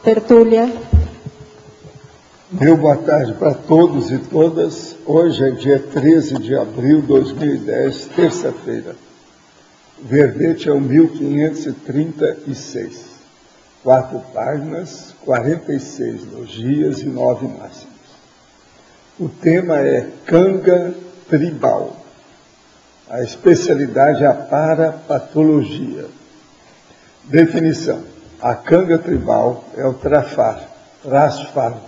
tertúlia. Meu boa tarde para todos e todas. Hoje é dia 13 de abril de 2010, terça-feira. O verbete é o 1536. 4 páginas, 46 logias e 9 máximas. O tema é canga tribal. A especialidade é a parapatologia. Definição. A canga tribal é o trasfardo,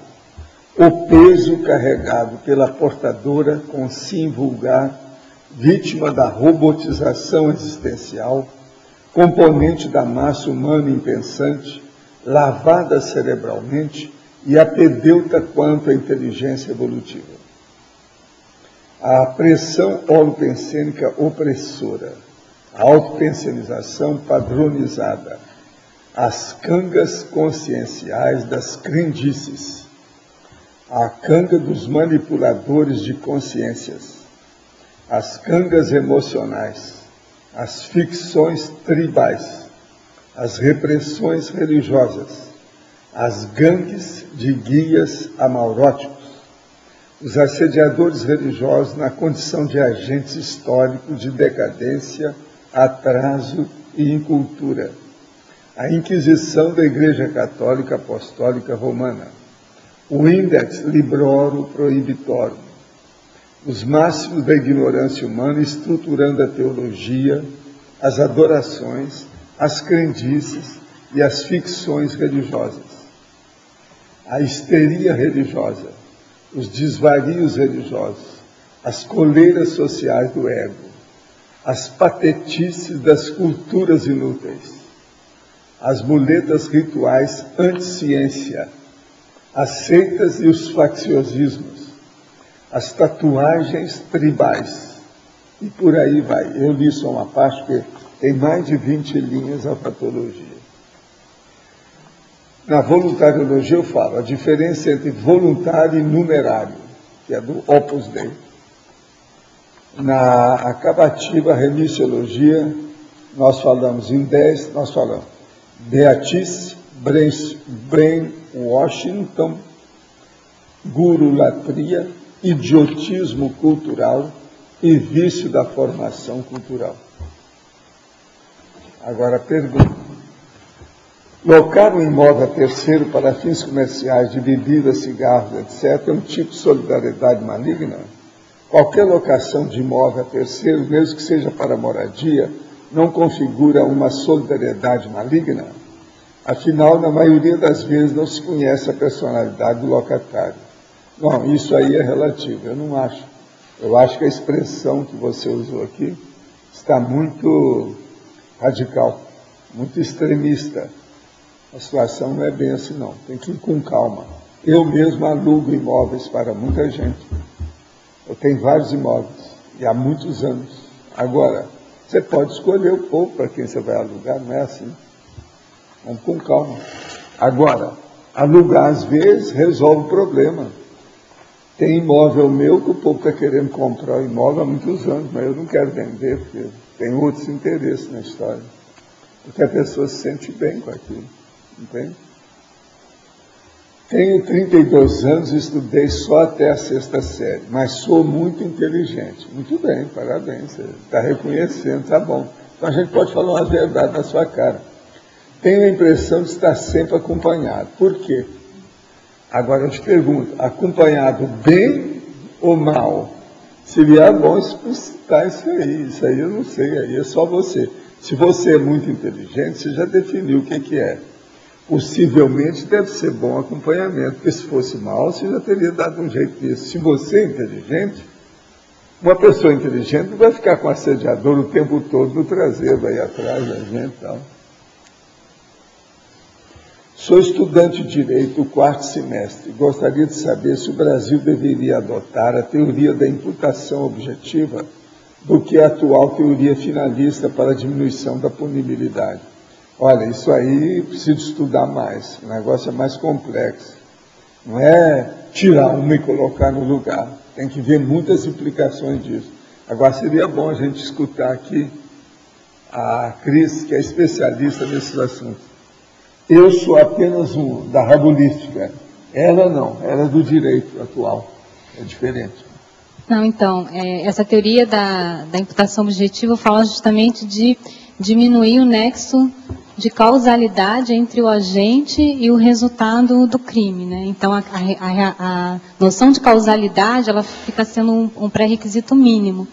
o peso carregado pela portadora com sim vulgar, vítima da robotização existencial, componente da massa humana impensante, lavada cerebralmente e apedeuta quanto à inteligência evolutiva. A pressão holopensênica opressora, a autopensenização padronizada, as cangas conscienciais das crendices, a canga dos manipuladores de consciências, as cangas emocionais, as ficções tribais, as repressões religiosas, as gangues de guias amauróticos, os assediadores religiosos na condição de agentes históricos de decadência, atraso e incultura, a Inquisição da Igreja Católica Apostólica Romana, o Index Librorum Prohibitorum, os máximos da ignorância humana estruturando a teologia, as adorações, as crendices e as ficções religiosas, a histeria religiosa, os desvarios religiosos, as coleiras sociais do ego, as patetices das culturas inúteis, as muletas rituais anti-ciência, as seitas e os facciosismos, as tatuagens tribais, e por aí vai. Eu li só uma parte, porque tem mais de 20 linhas a patologia. Na voluntariologia eu falo a diferença entre voluntário e numerário, que é do Opus Dei. Na acabativa remissiologia, nós falamos em 10, nós falamos beatice, brainwashing, gurulatria, idiotismo cultural e vício da formação cultural. Agora pergunta. Locar um imóvel a terceiro para fins comerciais de bebidas, cigarros, etc., é um tipo de solidariedade maligna? Qualquer locação de imóvel a terceiro, mesmo que seja para moradia, não configura uma solidariedade maligna? Afinal, na maioria das vezes, não se conhece a personalidade do locatário. Não, isso aí é relativo, eu não acho. Eu acho que a expressão que você usou aqui está muito radical, muito extremista. A situação não é bem assim, não. Tem que ir com calma. Eu mesmo alugo imóveis para muita gente. Eu tenho vários imóveis, e há muitos anos. Agora, você pode escolher o povo para quem você vai alugar, não é assim. Vamos com calma. Agora, alugar às vezes resolve o problema. Tem imóvel meu que o povo está querendo comprar o imóvel há muitos anos, mas eu não quero vender, porque tem outros interesses na história. Porque a pessoa se sente bem com aquilo. Entende? Tenho 32 anos e estudei só até a 6ª série, mas sou muito inteligente. Muito bem, parabéns, você está reconhecendo, tá bom. Então a gente pode falar uma verdade na sua cara. Tenho a impressão de estar sempre acompanhado. Por quê? Agora eu te pergunto, acompanhado bem ou mal? Seria bom explicitar isso aí eu não sei, aí é só você. Se você é muito inteligente, você já definiu o que é. Possivelmente deve ser bom acompanhamento, porque se fosse mal, você já teria dado um jeito disso. Se você é inteligente, uma pessoa inteligente não vai ficar com assediador o tempo todo no traseiro, aí atrás da gente e tal. Sou estudante de Direito, 4º semestre. Gostaria de saber se o Brasil deveria adotar a teoria da imputação objetiva do que a atual teoria finalista para a diminuição da punibilidade. Olha, isso aí preciso estudar mais, o negócio é mais complexo. Não é tirar uma e colocar no lugar, tem que ver muitas implicações disso. Agora seria bom a gente escutar aqui a Cris, que é especialista nesses assuntos. Eu sou apenas um da rabolística. Ela não, ela é do direito atual. É diferente. Não, então, essa teoria da imputação objetiva fala justamente de diminuir o nexo de causalidade entre o agente e o resultado do crime, né? Então, a noção de causalidade, ela fica sendo um pré-requisito mínimo.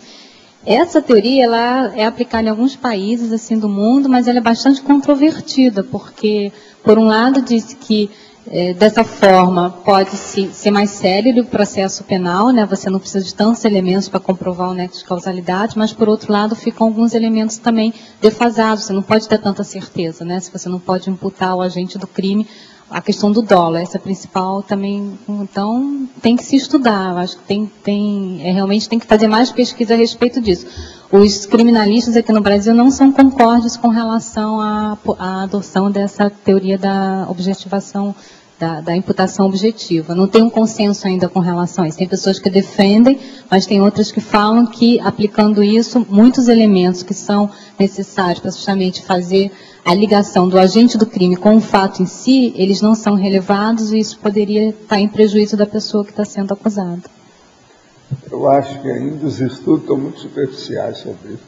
Essa teoria, ela é aplicada em alguns países, assim, do mundo, mas ela é bastante controvertida, porque, por um lado, diz que dessa forma, pode-se ser mais célere o processo penal, né? Você não precisa de tantos elementos para comprovar o nexo de causalidade, mas, por outro lado, ficam alguns elementos também defasados. Você não pode ter tanta certeza, né? Se você não pode imputar o agente do crime, a questão do dolo, essa é a principal também. Então, tem que se estudar. Eu acho que realmente tem que fazer mais pesquisa a respeito disso. Os criminalistas aqui no Brasil não são concordes com relação à adoção dessa teoria da objetivação, da imputação objetiva. Não tem um consenso ainda com relação a isso. Tem pessoas que defendem, mas tem outras que falam que, aplicando isso, muitos elementos que são necessários para justamente fazer a ligação do agente do crime com o fato em si, eles não são relevados e isso poderia estar em prejuízo da pessoa que está sendo acusada. Eu acho que ainda os estudos estão muito superficiais sobre isso.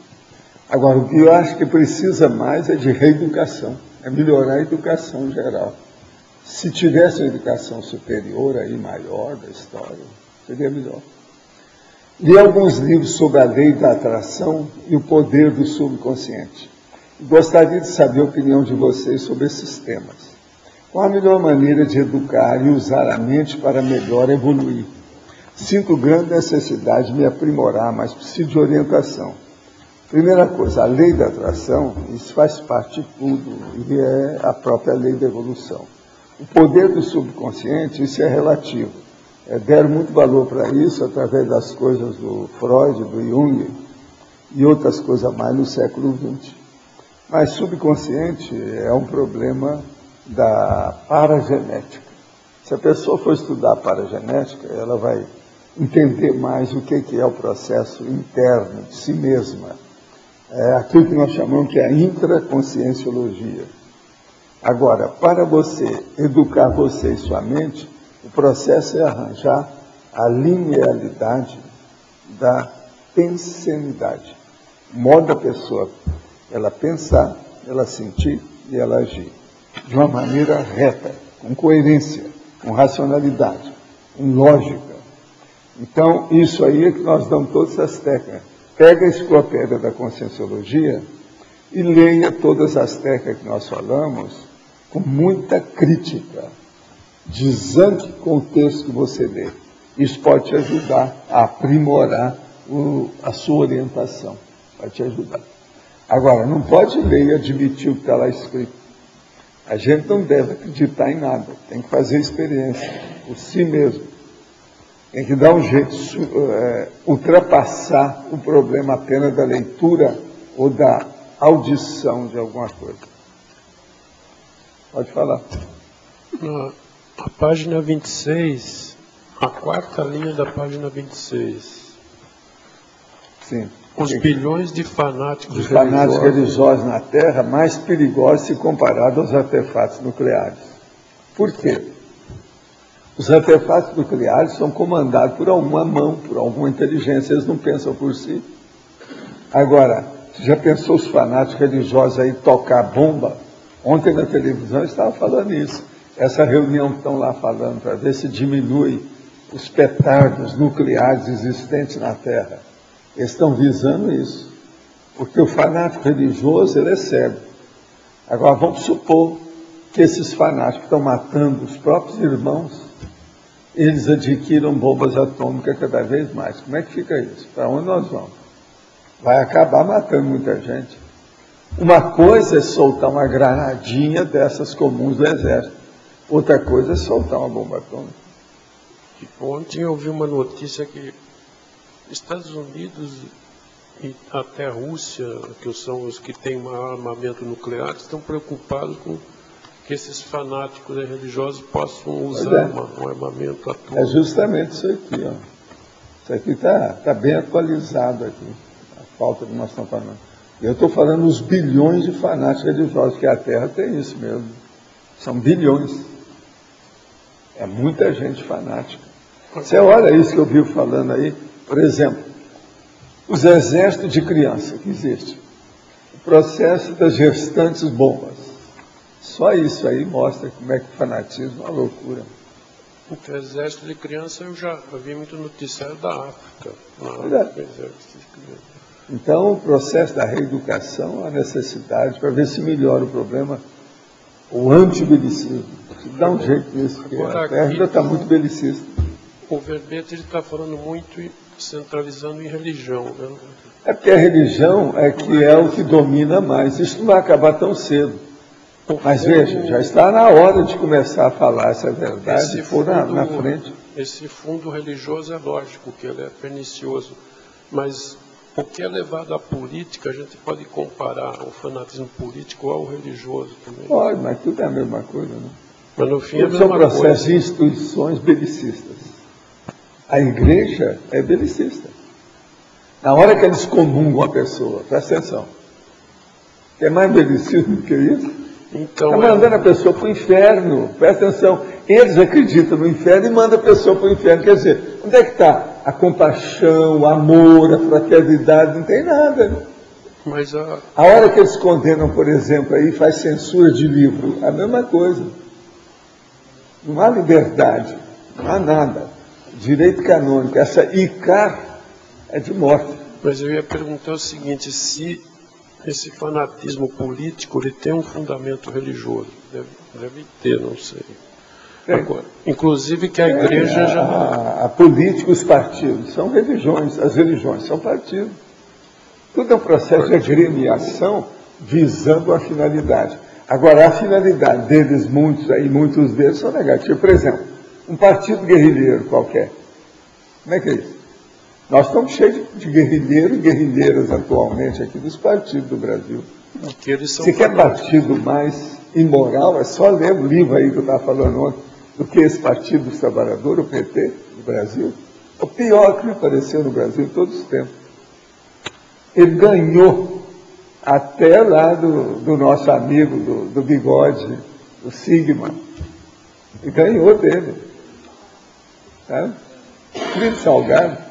Agora, o que eu acho que precisa mais é de reeducação, é melhorar a educação geral. Se tivesse uma educação superior, aí maior da história, seria melhor. Li alguns livros sobre a lei da atração e o poder do subconsciente. Gostaria de saber a opinião de vocês sobre esses temas. Qual a melhor maneira de educar e usar a mente para melhor evoluir? Sinto grande necessidade de me aprimorar, mas preciso de orientação. Primeira coisa, a lei da atração, isso faz parte de tudo, e é a própria lei da evolução. O poder do subconsciente, isso é relativo. Deram muito valor para isso através das coisas do Freud, do Jung e outras coisas mais no século XX. Mas subconsciente é um problema da paragenética. Se a pessoa for estudar a paragenética, ela vai entender mais o que é o processo interno de si mesma. É aquilo que nós chamamos que é a intraconscienciologia. Agora, para você educar você e sua mente, o processo é arranjar a linearidade da pensenidade. O modo da pessoa ela pensar, ela sentir e ela agir. De uma maneira reta, com coerência, com racionalidade, com lógica. Então, isso aí é que nós damos todas as técnicas. Pega a enciclopédia da Conscienciologia e leia todas as técnicas que nós falamos com muita crítica, dizendo com o texto que você lê. Isso pode te ajudar a aprimorar a sua orientação. Vai te ajudar. Agora, não pode ler e admitir o que está lá escrito. A gente não deve acreditar em nada. Tem que fazer experiência por si mesmo. Tem que dar um jeito de ultrapassar o problema apenas da leitura ou da audição de alguma coisa. Pode falar. A página 26, a quarta linha da página 26. Sim. Os bilhões de fanáticos religiosos na Terra, mais perigosos se comparado aos artefatos nucleares. Por quê? Os artefatos nucleares são comandados por alguma mão, por alguma inteligência, eles não pensam por si. Agora, você já pensou os fanáticos religiosos aí tocar bomba? Ontem na televisão eu estava falando isso. Essa reunião que estão lá falando para ver se diminui os petardos nucleares existentes na Terra. Eles estão visando isso. Porque o fanático religioso, ele é cego. Agora, vamos supor que esses fanáticos estão matando os próprios irmãos, eles adquiram bombas atômicas cada vez mais. Como é que fica isso? Para onde nós vamos? Vai acabar matando muita gente. Uma coisa é soltar uma granadinha dessas comuns do exército. Outra coisa é soltar uma bomba atômica. Ontem eu vi uma notícia que Estados Unidos e até a Rússia, que são os que têm maior armamento nuclear, estão preocupados com que esses fanáticos religiosos possam usar um armamento atômico. É justamente isso aqui, ó. Isso aqui está bem atualizado aqui, a falta que nós estamos falando. Eu estou falando os bilhões de fanáticos religiosos, que a Terra tem isso mesmo. São bilhões. É muita gente fanática. Você olha isso que eu vi falando aí, por exemplo, os exércitos de criança que existe, o processo das gestantes bombas. Só isso aí mostra como é que o fanatismo é uma loucura. O exército de criança eu já vi muito noticiário da África. Então, o processo da reeducação, a necessidade para ver se melhora o problema, o antibelicismo. Dá um jeito nisso, porque agora, a terra ainda está muito belicista. O verbete está falando muito e centralizando em religião. Né? É porque a religião é que é o que domina mais. Isso não vai acabar tão cedo. Mas veja, já está na hora de começar a falar essa verdade e pôr na frente. Esse fundo religioso é lógico que ele é pernicioso, mas o que é levado à política, a gente pode comparar o fanatismo político ao religioso também. Pode, mas tudo é a mesma coisa, né? Mas no fim é a mesma são processos coisa. de instituições belicistas. A igreja é belicista. Na hora que eles comungam a pessoa, presta atenção. É mais belicista do que isso? Então, está mandando a pessoa para o inferno, presta atenção. Eles acreditam no inferno e mandam a pessoa para o inferno. Quer dizer, onde é que está a compaixão, o amor, a fraternidade? Não tem nada. Mas a hora que eles condenam, por exemplo, aí faz censura de livro, a mesma coisa. Não há liberdade, não há nada. Direito canônico, essa ICAR é de morte. Mas eu ia perguntar o seguinte, se esse fanatismo político ele tem um fundamento religioso, deve ter, não sei. Agora, inclusive que a igreja já... A política, os partidos, são religiões, as religiões são partidos. Tudo é um processo de agremiação visando a finalidade. Agora, a finalidade deles, muitos deles são negativos. Por exemplo, um partido guerrilheiro qualquer. Como é que é isso? Nós estamos cheios de guerrilheiros e guerrilheiras atualmente aqui dos partidos do Brasil. Se quer partido mais imoral, é só ler o livro aí que eu estava falando ontem, do que esse Partido dos Trabalhadores, o PT, do Brasil. O pior que me apareceu no Brasil em todos os tempos. Ele ganhou até lá do nosso amigo, do Bigode, do Sigma. E ganhou dele. Tá? Crime salgado.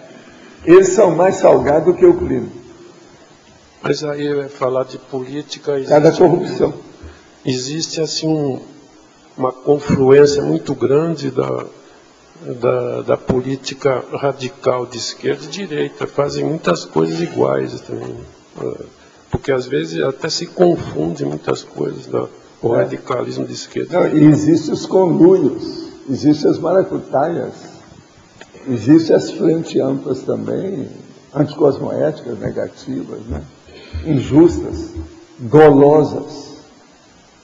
Eles são mais salgados do que o crime. Mas aí eu ia falar de política... Cada corrupção. Existe assim uma confluência muito grande da política radical de esquerda e direita. Fazem muitas coisas iguais também. Porque às vezes até se confunde muitas coisas o radicalismo de esquerda. Não, e existem os conluios, existem as maracutaias, existem as frentes amplas também, anticosmoéticas, negativas, né? Injustas, dolosas.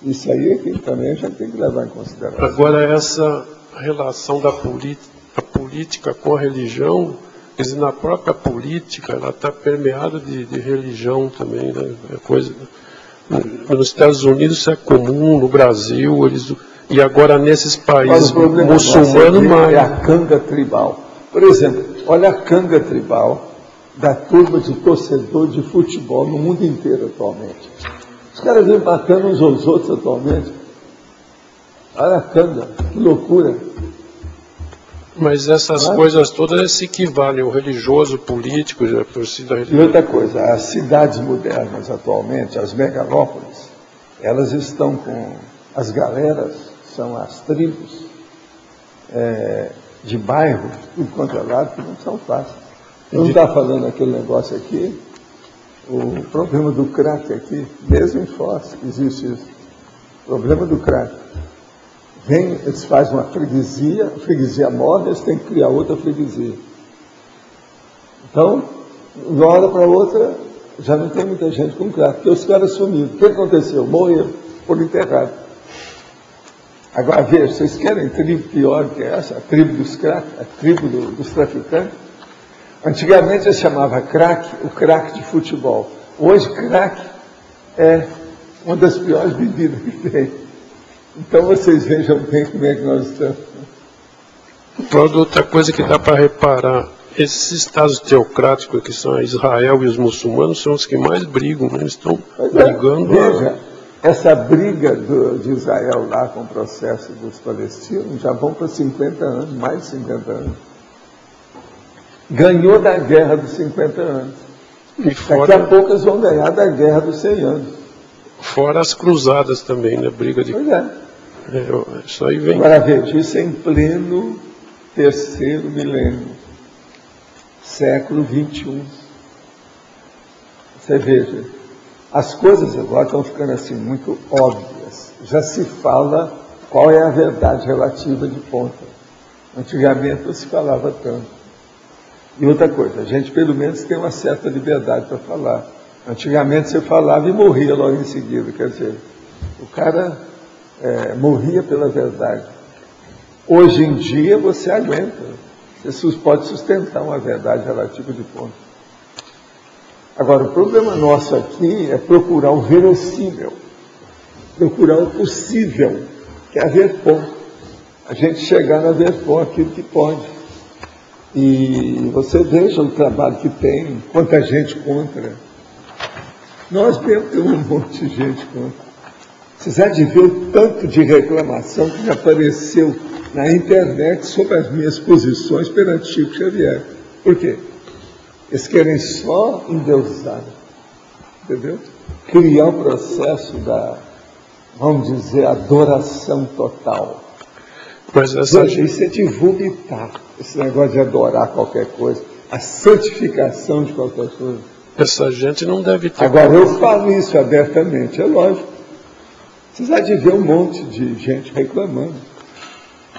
Isso aí é que também a gente tem que levar em consideração. Agora, essa relação da política com a religião, quer dizer, na própria política, ela está permeada de religião também, né? Nos Estados Unidos isso é comum, no Brasil, e agora nesses países muçulmanos mais. É a canga tribal. Por exemplo, olha a canga tribal da turma de torcedor de futebol no mundo inteiro atualmente. Os caras vêm matando uns aos outros atualmente. Olha a canga, que loucura. Mas essas coisas todas se equivalem, o religioso, o político, a torcida religiosa. E outra coisa, as cidades modernas atualmente, as megalópolis, elas estão com as galeras, são as tribos de bairro, tudo quanto é lado, que não são fáceis. Não está falando aquele negócio aqui, o problema do crack aqui, mesmo em Foz, existe isso. O problema do crack. Eles fazem uma freguesia, a freguesia morre, eles têm que criar outra freguesia. Então, de uma hora para outra, já não tem muita gente com crack, porque os caras sumiram. O que aconteceu? Morreram, foram enterrados. Agora, veja, vocês querem tribo pior que essa? A tribo dos crack, a tribo dos traficantes? Antigamente se chamava crack, o crack de futebol. Hoje, crack é uma das piores bebidas que tem. Então, vocês vejam bem como é que nós estamos. Outra coisa que dá para reparar, esses estados teocráticos, que são Israel e os muçulmanos, são os que mais brigam, né? Eles estão brigando. Veja, Essa briga de Israel lá com o processo dos palestinos já vão para 50 anos, mais de 50 anos. Ganhou da guerra dos 50 anos. Daqui a pouco eles vão ganhar da guerra dos 100 anos. Fora as cruzadas também, né? Briga de... Pois é. Isso aí vem... Agora veja, isso é em pleno terceiro milênio, século 21. Você veja, as coisas agora estão ficando assim muito óbvias. Já se fala qual é a verdade relativa de ponta. Antigamente não se falava tanto. E outra coisa, a gente pelo menos tem uma certa liberdade para falar. Antigamente você falava e morria logo em seguida. Quer dizer, o cara morria pela verdade. Hoje em dia você aguenta. Você pode sustentar uma verdade relativa de ponta. Agora, o problema nosso aqui é procurar o verossímil, procurar o possível, que é a verpom. A gente chegar na verpom aquilo que pode. E você veja o trabalho que tem, quanta gente contra. Nós mesmo temos um monte de gente contra. Vocês já de ver o tanto de reclamação que apareceu na internet sobre as minhas posições perante Chico Xavier. Por quê? Eles querem só endeusar, entendeu? Criar o processo da, vamos dizer, adoração total. Mas Isso é de vomitar, esse negócio de adorar qualquer coisa, a santificação de qualquer coisa. Essa gente não deve ter... Agora, eu falo isso abertamente, é lógico. Vocês já de ver um monte de gente reclamando.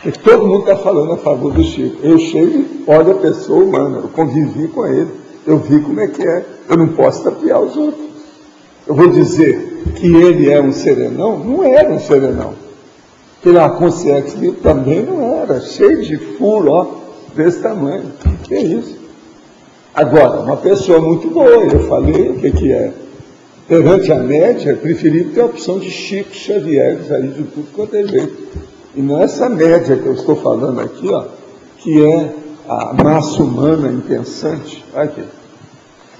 E todo mundo está falando a favor do Chico. Eu chego e olho a pessoa humana, eu convivi com ele, eu vi como é que é. Eu não posso tapear os outros. Eu vou dizer que ele é um serenão? Não era um serenão. Pela consciência dele também não era, cheio de furo, ó, desse tamanho. Que é isso? Agora, uma pessoa muito boa, eu falei o que é. Perante a média, é preferível ter a opção de Chico Xavier, aí de tudo quanto é jeito. E não é essa média que eu estou falando aqui, ó, que é a massa humana impensante. Olha aqui.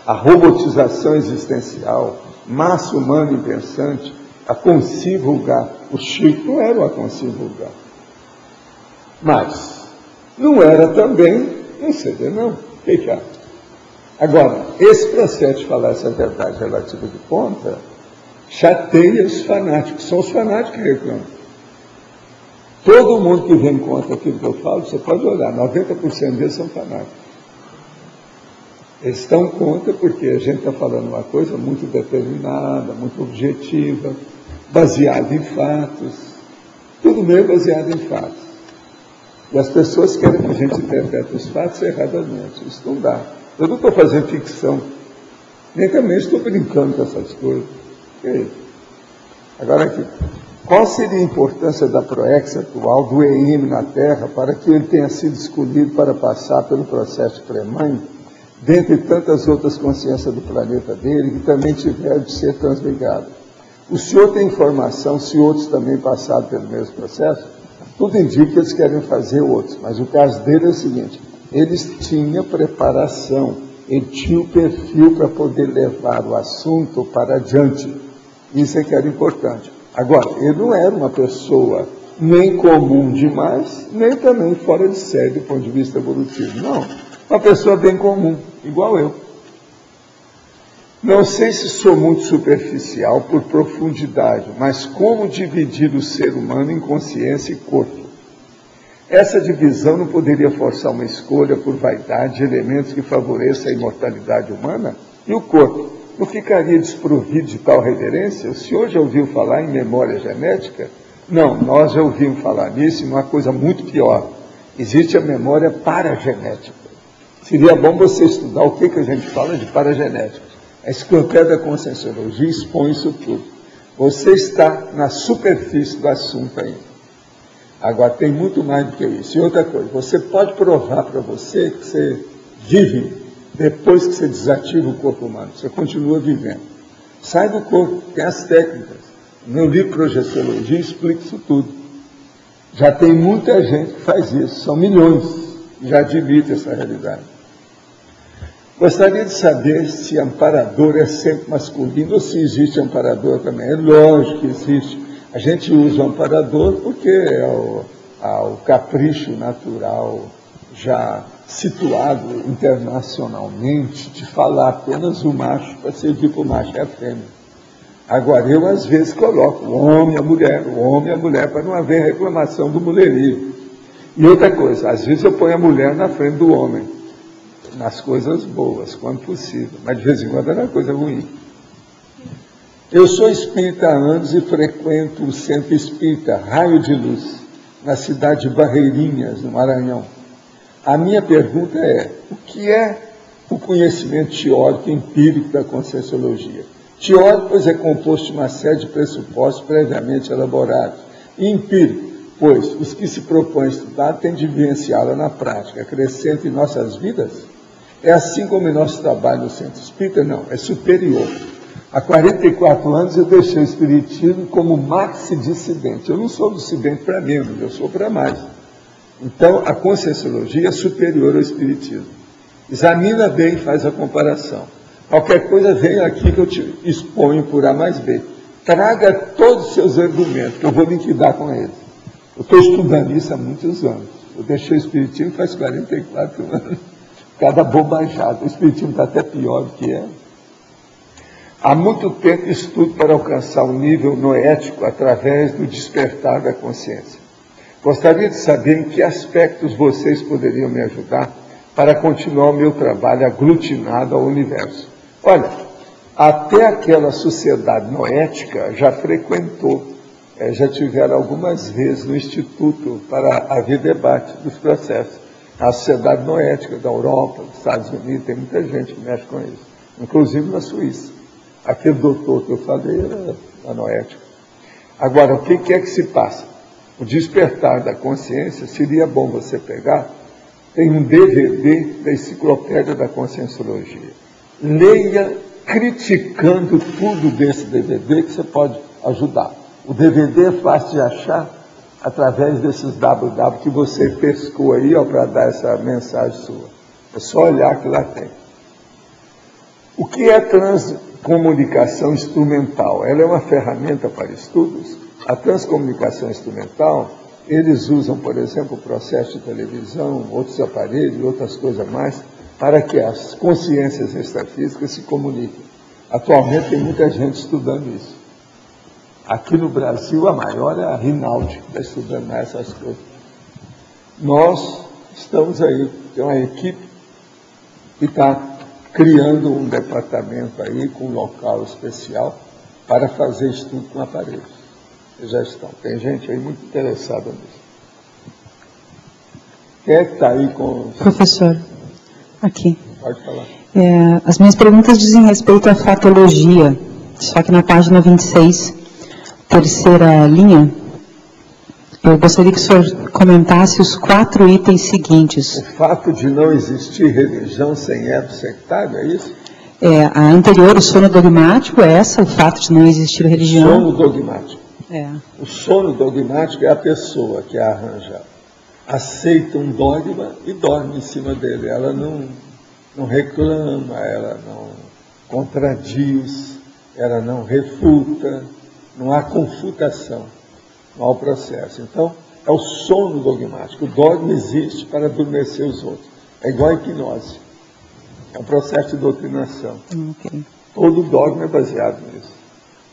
A robotização existencial, massa humana impensante, a consi vulgar. O Chico não era uma consi vulgar. Mas não era também um serenão. O que é? Agora, esse processo de falar essa verdade relativa de ponta chateia os fanáticos. São os fanáticos que reclamam. Todo mundo que vem contra aquilo que eu falo, você pode olhar, 90% deles são fanáticos. Eles estão contra porque a gente está falando uma coisa muito determinada, muito objetiva, baseada em fatos, tudo meio baseado em fatos. E as pessoas querem que a gente interprete os fatos erradamente. Isso não dá. Eu não estou fazendo ficção, nem também estou brincando com essas coisas. Que é isso? Agora aqui, qual seria a importância da PROEX atual, do EM na Terra, para que ele tenha sido escolhido para passar pelo processo pré-mãe, dentre tantas outras consciências do planeta dele, que também tiveram de ser transligadas? O senhor tem informação se outros também passaram pelo mesmo processo? Tudo indica que eles querem fazer outros, mas o caso dele é o seguinte: eles tinham preparação, ele tinha o perfil para poder levar o assunto para adiante. Isso é que era importante. Agora, ele não era uma pessoa nem comum demais, nem também fora de série do ponto de vista evolutivo. Não, uma pessoa bem comum, igual eu. Não sei se sou muito superficial por profundidade, mas como dividir o ser humano em consciência e corpo? Essa divisão não poderia forçar uma escolha por vaidade de elementos que favoreçam a imortalidade humana? E o corpo não ficaria desprovido de tal reverência? O senhor já ouviu falar em memória genética? Não, nós já ouvimos falar nisso, e uma coisa muito pior. Existe a memória paragenética. Seria bom você estudar o que a gente fala de paragenética. A Enciclopédia da Conscienciologia expõe isso tudo. Você está na superfície do assunto ainda. Agora, tem muito mais do que isso. E outra coisa, você pode provar para você que você vive depois que você desativa o corpo humano. Você continua vivendo. Sai do corpo, tem as técnicas. No meu livro Projeciologia explica isso tudo. Já tem muita gente que faz isso. São milhões que já admitem essa realidade. Gostaria de saber se amparador é sempre masculino ou se existe amparador também. É lógico que existe. A gente usa o amparador porque é o capricho natural já situado internacionalmente de falar apenas o macho para servir para o macho e a fêmea. Agora, eu às vezes coloco o homem e a mulher, para não haver reclamação do mulherio. E outra coisa, às vezes eu ponho a mulher na frente do homem, nas coisas boas, quando possível, mas de vez em quando é na coisa ruim. Eu sou espírita há anos e frequento o Centro Espírita Raio de Luz, na cidade de Barreirinhas, no Maranhão. A minha pergunta é, o que é o conhecimento teórico e empírico da Conscienciologia? Teórico, pois é composto de uma série de pressupostos previamente elaborados. E empírico, pois os que se propõem a estudar têm de vivenciá-la na prática, acrescenta em nossas vidas. É assim como em nosso trabalho no Centro Espírita? Não, é superior. Há 44 anos eu deixei o Espiritismo como maxi-dissidente. Eu não sou dissidente para menos, eu sou para mais. Então, a Conscienciologia é superior ao Espiritismo. Examina bem e faz a comparação. Qualquer coisa, vem aqui que eu te exponho por A mais B. Traga todos os seus argumentos, que eu vou liquidar com eles. Eu estou estudando isso há muitos anos. Eu deixei o Espiritismo faz 44 anos. Cada bobajada. O Espiritismo está até pior do que é. Há muito tempo estudo para alcançar um nível noético através do despertar da consciência. Gostaria de saber em que aspectos vocês poderiam me ajudar para continuar o meu trabalho aglutinado ao universo. Olha, até aquela sociedade noética já frequentou, já tiveram algumas vezes no Instituto para haver debate dos processos. A sociedade noética da Europa, dos Estados Unidos, tem muita gente que mexe com isso, inclusive na Suíça. Aquele doutor que eu falei era da noética. Agora, o que é que se passa? O despertar da consciência, seria bom você pegar, tem um DVD da Enciclopédia da Conscienciologia. Leia criticando tudo desse DVD que você pode ajudar. O DVD é fácil de achar através desses www que você pescou aí para dar essa mensagem sua. É só olhar que lá tem. O que é transcomunicação instrumental? Ela é uma ferramenta para estudos. A transcomunicação instrumental, eles usam, por exemplo, o processo de televisão, outros aparelhos, outras coisas mais, para que as consciências extrafísicas se comuniquem. Atualmente tem muita gente estudando isso. Aqui no Brasil, a maior é a Rinaldi, que está estudando essas coisas. Nós estamos aí, tem uma equipe que está criando um departamento aí com um local especial para fazer estudo com aparelhos. Eles já estão. Tem gente aí muito interessada nisso. Quem é que está aí com... Professor, aqui. Pode falar. As minhas perguntas dizem respeito à fatologia, só que na página 26, terceira linha, eu gostaria que o senhor comentasse os 4 itens seguintes. O fato de não existir religião sem ego sectário, é isso? A anterior, o sono dogmático, é essa, o fato de não existir religião. Sono dogmático. O sono dogmático é a pessoa que arranja, aceita um dogma e dorme em cima dele. Ela não reclama, ela não contradiz, ela não refuta, não há confutação, não há o processo. Então, é o sono dogmático. O dogma existe para adormecer os outros. É igual a hipnose. É um processo de doutrinação. Okay. Todo dogma é baseado nisso.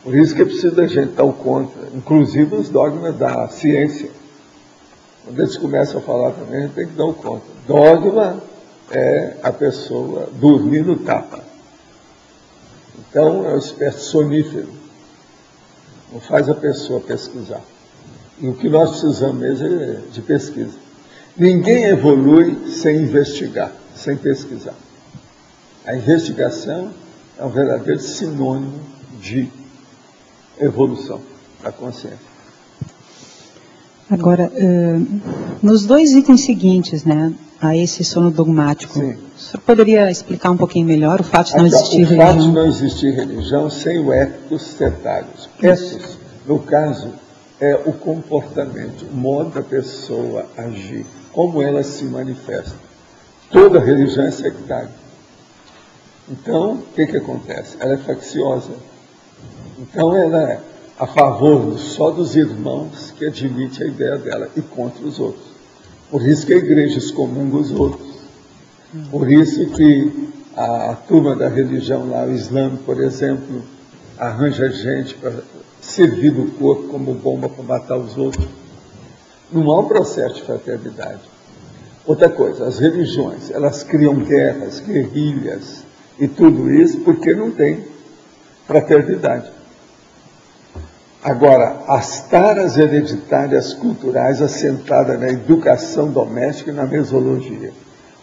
Por isso que é preciso da gente dar o contra, inclusive os dogmas da ciência. Quando eles começam a falar também, a gente tem que dar o contra. Dogma é a pessoa dormir no tapa. Então, é uma espécie de sonífero. Não faz a pessoa pesquisar. E o que nós precisamos mesmo é de pesquisa. Ninguém evolui sem investigar, sem pesquisar. A investigação é um verdadeiro sinônimo de evolução da consciência. Agora, nos 2 itens seguintes, né, a esse sono dogmático, Sim. O senhor poderia explicar um pouquinho melhor o fato de não existir religião? O fato de não existir religião sem o ethos setários. Ethos, no caso, é o comportamento, o modo da pessoa agir, como ela se manifesta. Toda religião é sectária. Então, o que acontece? Ela é facciosa. Então, ela é a favor só dos irmãos que admite a ideia dela e contra os outros. Por isso que a igreja excomunga os outros. Por isso que a turma da religião lá, o Islã, por exemplo, arranja gente para servir do corpo como bomba para matar os outros. Não há um processo de fraternidade. Outra coisa, as religiões, elas criam guerras, guerrilhas e tudo isso porque não tem fraternidade. Agora, as taras hereditárias culturais assentadas na educação doméstica e na mesologia.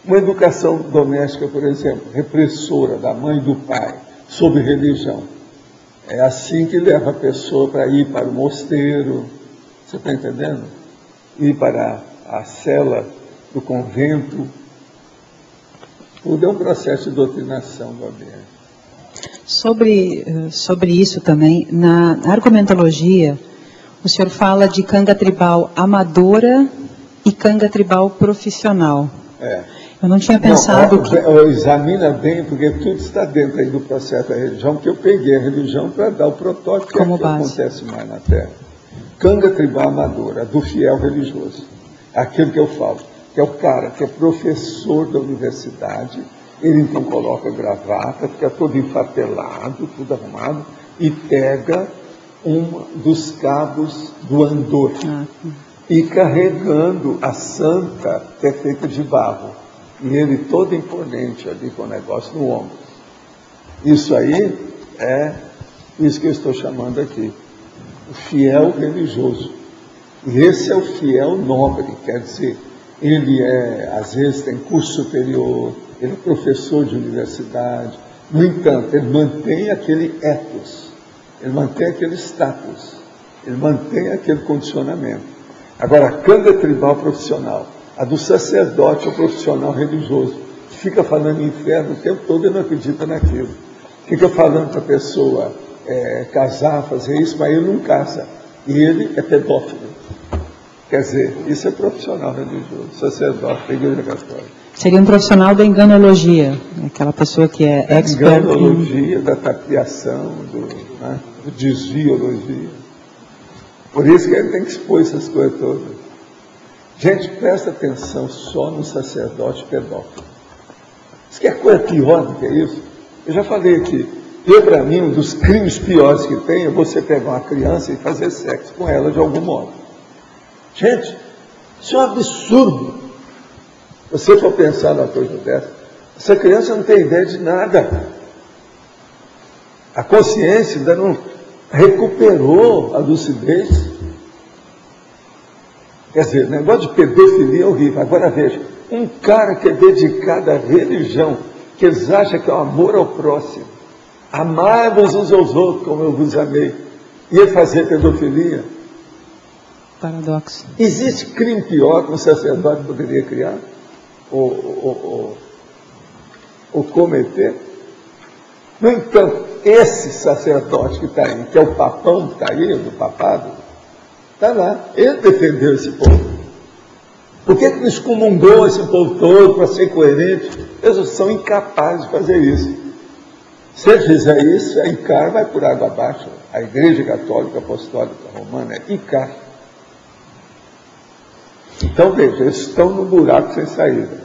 Uma educação doméstica, por exemplo, repressora da mãe e do pai sobre religião. É assim que leva a pessoa para ir para o mosteiro, você está entendendo? Ir para a cela do convento. Tudo é um processo de doutrinação do ambiente. Sobre isso também, na argumentologia, o senhor fala de canga tribal amadora e canga tribal profissional. Eu não tinha pensado que... Examina bem, porque tudo está dentro aí do processo da religião, que eu peguei a religião para dar o protótipo que acontece mais na Terra. Canga tribal amadora, do fiel religioso. Aquilo que eu falo, que é o cara que é professor da universidade. Ele então coloca gravata, fica todo enfatelado, tudo arrumado, e pega um dos cabos do andor e carregando a santa, que é feita de barro, e ele todo imponente ali com o negócio no ombro. Isso aí é isso que eu estou chamando aqui, o fiel religioso. E esse é o fiel nobre, quer dizer, ele às vezes tem curso superior, ele é professor de universidade. No entanto, ele mantém aquele ethos, ele mantém aquele status, ele mantém aquele condicionamento. Agora, a canga tribal profissional, a do sacerdote ou profissional religioso, que fica falando em inferno o tempo todo e não acredita naquilo. Fica falando para a pessoa casar, fazer isso, mas ele não casa. E ele é pedófilo. Quer dizer, isso é profissional religioso, sacerdote da Igreja Católica. Seria um profissional da enganologia, aquela pessoa que é expert. Enganologia, da tapiação, do desviologia. Por isso que ele tem que expor essas coisas todas. Gente, presta atenção só no sacerdote pedófilo. Isso que é coisa pior do que isso. Eu já falei aqui, para mim, um dos crimes piores que tem é você pegar uma criança e fazer sexo com ela de algum modo. Gente, isso é um absurdo. Você for pensar numa coisa dessa, essa criança não tem ideia de nada. A consciência ainda não recuperou a lucidez. Quer dizer, o negócio de pedofilia é horrível. Agora veja, um cara que é dedicado à religião, que eles acham que é o amor ao próximo, amar-vos uns aos outros como eu vos amei, ia fazer pedofilia. Paradoxo. Existe crime pior que um sacerdote poderia criar? Ou cometer? No entanto, esse sacerdote que está aí, que é o papão que está aí, do papado, está lá. Ele defendeu esse povo. Por que não excomungou esse povo todo para ser coerente? Eles são incapazes de fazer isso. Se ele fizer isso, a ICAR vai por água abaixo. A Igreja Católica Apostólica Romana é ICAR. Então, veja, eles estão no buraco sem saída.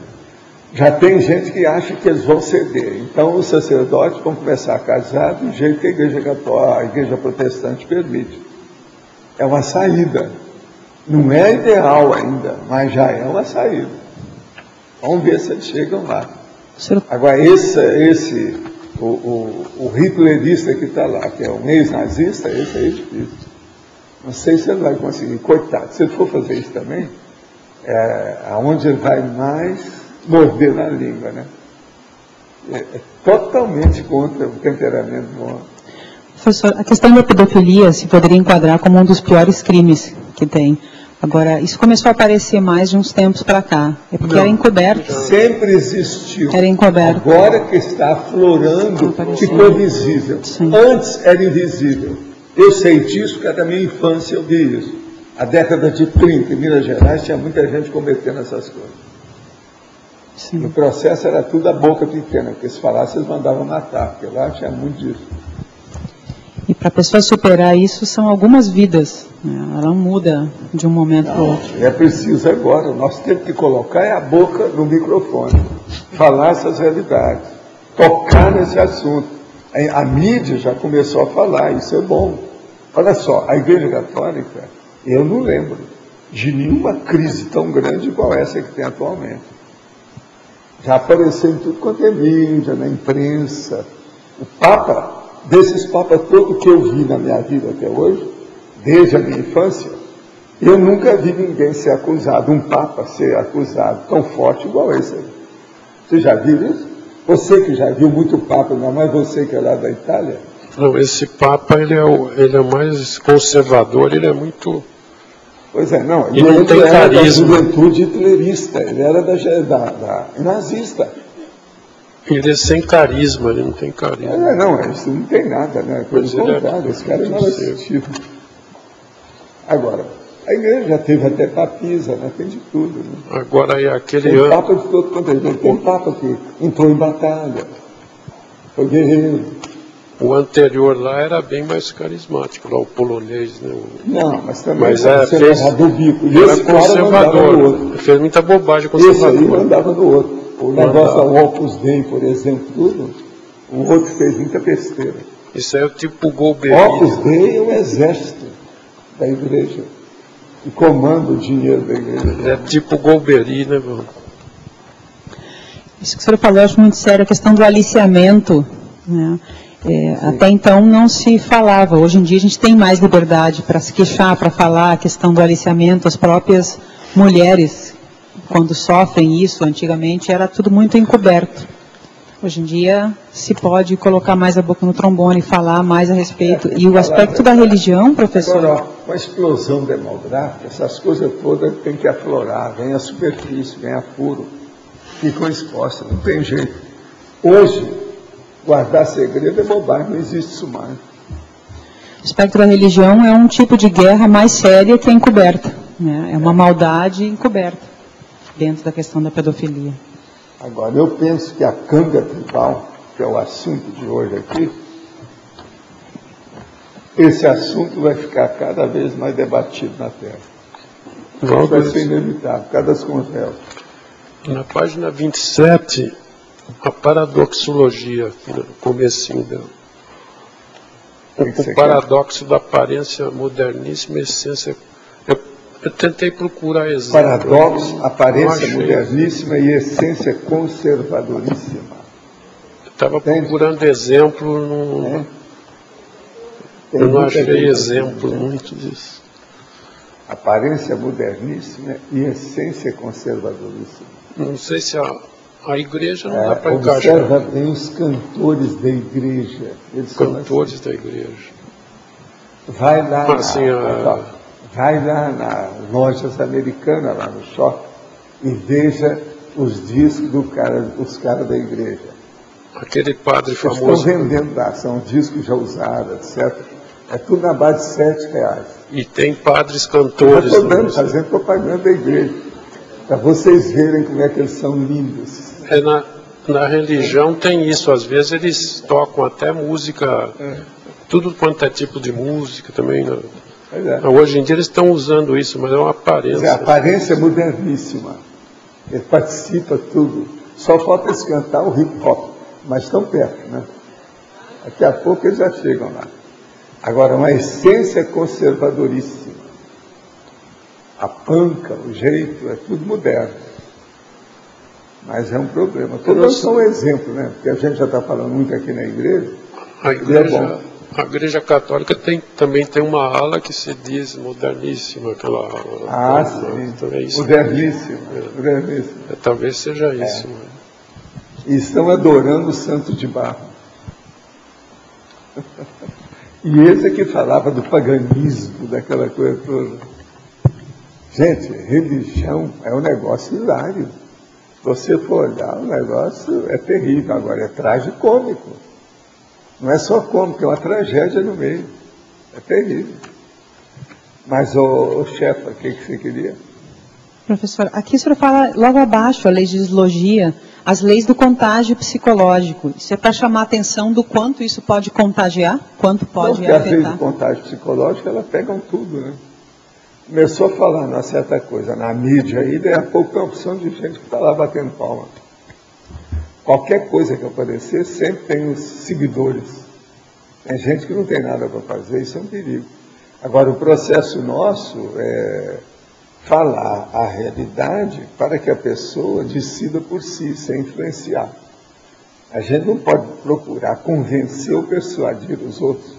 Já tem gente que acha que eles vão ceder. Então, os sacerdotes vão começar a casar do jeito que a Igreja Católica, a Igreja Protestante permite. É uma saída. Não é ideal ainda, mas já é uma saída. Vamos ver se eles chegam lá. Agora, o hitlerista que está lá, que é um ex-nazista, esse aí é difícil. Não sei se ele vai conseguir. Coitado, se ele for fazer isso também, aonde ele vai mais morder na língua, né? É totalmente contra o temperamento do homem. Professor, a questão da pedofilia se poderia enquadrar como um dos piores crimes que tem. Agora, isso começou a aparecer mais de uns tempos para cá. É porque era encoberto. Sempre existiu. Era encoberto. Agora que está aflorando, ficou visível. Sim. Antes era invisível. Eu sei disso, porque da minha infância eu vi isso. A década de 30, em Minas Gerais, tinha muita gente cometendo essas coisas. E o processo era tudo a boca pequena, porque se falasse eles mandavam matar, porque lá tinha muito disso. E para a pessoa superar isso, são algumas vidas, né? Ela não muda de um momento para o outro. É preciso agora, nós temos que colocar a boca no microfone, falar essas realidades, tocar nesse assunto. A mídia já começou a falar, isso é bom. Olha só, a Igreja Católica, eu não lembro de nenhuma crise tão grande igual essa que tem atualmente. Já apareceu em tudo quanto é mídia, na imprensa. O Papa, desses papas todos que eu vi na minha vida até hoje, desde a minha infância, eu nunca vi ninguém ser acusado, um papa ser acusado tão forte igual esse aí. Você já viu isso? Você que já viu muito papa, não é mais você que é lá da Itália? Não, esse papa, ele é mais conservador, ele é muito... Pois é, não. Ele não tem era carisma. da juventude hitlerista, ele era da nazista. Ele é sem carisma, ele não tem carisma. Não, isso não tem nada, né? Pelo contrário, esse cara é mal assistido. Agora, a igreja já teve até papisa, né? Tem de tudo. Né? Agora é aquele tem ano... papa de todo quanto é jeito. Tem papa que entrou em batalha, foi guerreiro. O anterior lá era bem mais carismático, lá o polonês, né? Não, mas também Mas fez, do bico. E era esse cara mandava no outro. conservador, fez muita bobagem Esse aí conservadora. mandava no outro. O negócio da Opus Dei, por exemplo, tudo, o outro fez muita besteira. Isso aí é o tipo Golbery. Opus Dei é o exército da igreja, que comanda o dinheiro da igreja. É tipo Golbery, né, mano? Isso que o senhor falou, eu acho muito sério, a questão do aliciamento, né? Até então não se falava. Hoje em dia a gente tem mais liberdade para se queixar, para falar a questão do aliciamento. As próprias mulheres, quando sofrem isso, antigamente era tudo muito encoberto. Hoje em dia se pode colocar mais a boca no trombone, falar mais a respeito. E o aspecto da religião, professor... Agora, com a explosão demográfica, essas coisas todas têm que aflorar, vem a superfície, vem a furo, ficam expostas, não tem jeito. Hoje, guardar segredo é bobagem, não existe isso mais. O aspecto da religião é um tipo de guerra mais séria que a encoberta, né? É uma maldade encoberta dentro da questão da pedofilia. Agora, eu penso que a canga tribal, que é o assunto de hoje aqui, esse assunto vai ficar cada vez mais debatido na Terra. Isso vai ser inevitável, por causa das conversas. Na página 27, a paradoxologia, aqui no comecinho dela. O paradoxo da aparência moderníssima, essência... Eu tentei procurar exemplos. Paradoxo, aparência moderníssima e essência conservadoríssima. Eu estava procurando exemplo, eu não achei exemplo muito disso. Aparência moderníssima e essência conservadoríssima. Não sei se a igreja não dá para encaixar. Observa bem os cantores da igreja. Eles cantores da igreja. Vai lá, assim, vai lá nas lojas americanas, lá no shopping, e veja os discos dos caras da igreja. Aquele padre Eles famoso. estão vendendo lá, são discos já usados, etc. É tudo na base de R$7. E tem padres cantores. Eu estou fazendo propaganda da igreja, para vocês verem como é que eles são lindos. Na religião tem isso, às vezes eles tocam até música, tudo quanto é tipo de música também. Né? Hoje em dia eles estão usando isso, mas é uma aparência. A aparência moderníssima. Ele participa tudo. Só falta eles cantar o hip hop, mas estão perto, né? Daqui a pouco eles já chegam lá. Agora, uma essência conservadoríssima. A panca, o jeito, é tudo moderno. Mas é um problema. Todos são um exemplo, né? Porque a gente já está falando muito aqui na igreja. A igreja católica também tem uma ala que se diz moderníssima, aquela ala. Sim. Então é isso. Moderníssima. Moderníssima. Talvez seja isso. E estão adorando o santo de barro. E esse é que falava do paganismo, daquela coisa toda. Gente, religião é um negócio hilário. Se você for olhar, o negócio é terrível. Agora, é tragicômico. Não é só cômico, é uma tragédia no meio. É terrível. Mas, ô chefe, o que você queria? Professor, aqui o senhor fala logo abaixo, a lei de dislogia, as leis do contágio psicológico. Isso é para chamar a atenção do quanto isso pode contagiar? Quanto pode afetar? As leis afetar? do contágio psicológico, elas pegam tudo, né? Começou a falar uma certa coisa na mídia aí, daí a pouco tem uma opção de gente que está lá batendo palma. Qualquer coisa que aparecer, sempre tem os seguidores. Tem gente que não tem nada para fazer, isso é um perigo. Agora, o processo nosso é falar a realidade para que a pessoa decida por si, sem influenciar. A gente não pode procurar convencer ou persuadir os outros,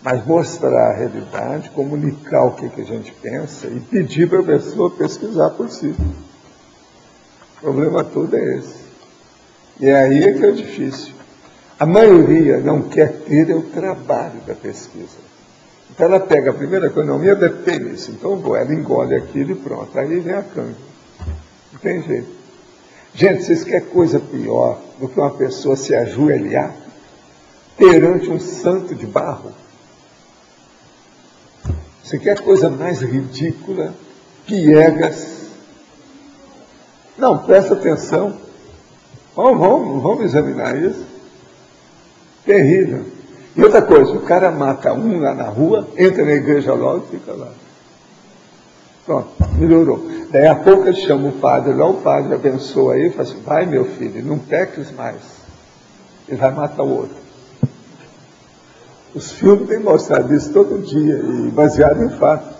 mas mostrar a realidade, comunicar o que a gente pensa e pedir para a pessoa pesquisar por si. O problema todo é esse. E é aí que é difícil. A maioria não quer ter o trabalho da pesquisa. Então ela pega a primeira coisa, não me adaptei nisso, então ela engole aquilo e pronto. Aí vem a canga. Não tem jeito. Gente, vocês querem coisa pior do que uma pessoa se ajoelhar perante um santo de barro? Você quer coisa mais ridícula, piegas? Não, presta atenção. Vamos examinar isso. Terrível. E outra coisa, o cara mata um lá na rua, entra na igreja logo e fica lá. Pronto, melhorou. Daí a pouco ele chama o padre lá, o padre abençoa ele e fala assim, vai meu filho, não peques mais. Ele vai matar o outro. Os filmes têm mostrado isso todo dia, e baseado em fato.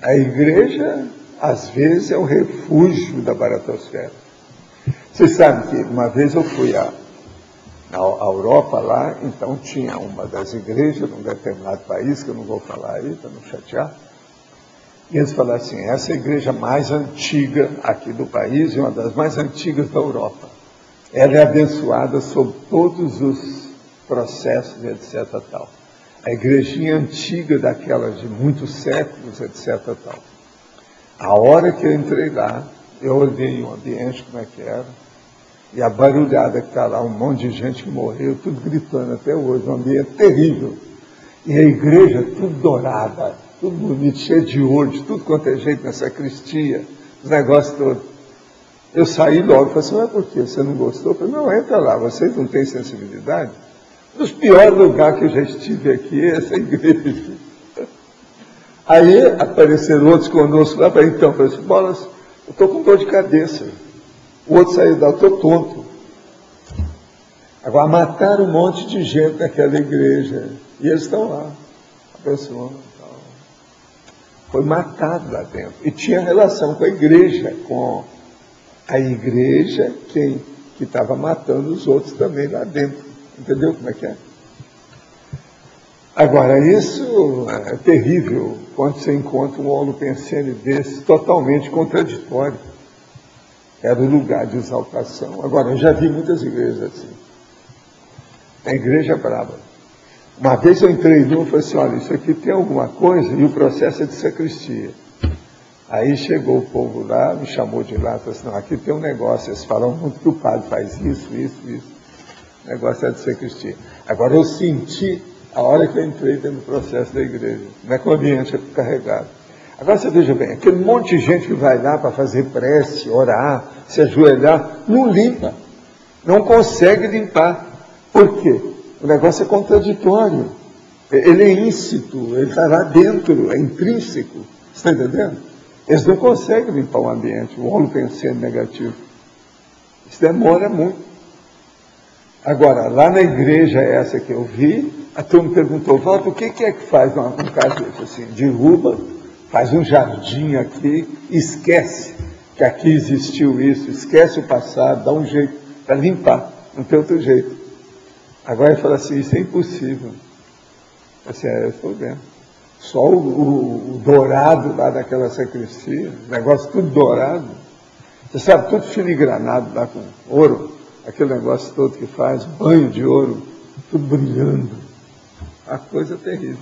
A igreja, às vezes, é um refúgio da baratosfera. Vocês sabem que uma vez eu fui na Europa lá, então tinha uma das igrejas num determinado país, que eu não vou falar aí, para não chatear, e eles falaram assim, essa é a igreja mais antiga aqui do país e uma das mais antigas da Europa. Ela é abençoada sob todos os processos, etc. Tal. A igrejinha antiga daquelas de muitos séculos, etc. Tal. A hora que eu entrei lá, eu olhei o ambiente, como é que era, e a barulhada que está lá, um monte de gente que morreu, tudo gritando até hoje, um ambiente terrível. E a igreja tudo dourada, tudo bonito, cheio de ouro, de tudo quanto é jeito na sacristia, os negócios todos. Eu saí logo e falei assim, mas por quê? Você não gostou? Eu falei, não, entra lá, vocês não têm sensibilidade? Um dos piores lugares que eu já estive aqui é essa igreja. Aí apareceram outros conosco lá, então, eu falei assim, Bolas, eu estou com dor de cabeça. O outro saiu da, eu estou tonto. Agora, mataram um monte de gente naquela igreja. E eles estão lá, abençoando. Foi matado lá dentro. E tinha relação com a igreja que estava matando os outros também lá dentro. Entendeu como é que é? Agora, isso é terrível quando você encontra um holopensene desse totalmente contraditório. Era o lugar de exaltação. Agora, eu já vi muitas igrejas assim. A igreja é brava. Uma vez eu entrei numa e falei assim, olha, isso aqui tem alguma coisa e o processo é de sacristia. Aí chegou o povo lá, me chamou de lá e falou assim, não, aqui tem um negócio, eles falam muito que o padre faz isso. O negócio é de sacristia. Agora eu senti, a hora que eu entrei dentro do processo da igreja, como é que o ambiente é carregado. Agora você veja bem, aquele monte de gente que vai lá para fazer prece, orar, se ajoelhar, não limpa, não consegue limpar. Por quê? O negócio é contraditório, ele é íncito, ele está lá dentro, é intrínseco, você está entendendo? Eles não conseguem limpar o ambiente, o holopensene negativo. Isso demora muito. Agora, lá na igreja essa que eu vi, a turma perguntou, Walter, o que é que faz um caso desse? Assim, derruba, faz um jardim aqui, esquece que aqui existiu isso, esquece o passado, dá um jeito para limpar, não tem outro jeito. Agora ele fala assim, isso é impossível. Assim, eu estou vendo. Só o dourado lá daquela sacristia, negócio tudo dourado. Você sabe, tudo filigranado lá com ouro, aquele negócio todo que faz, banho de ouro, tudo brilhando. A coisa terrível.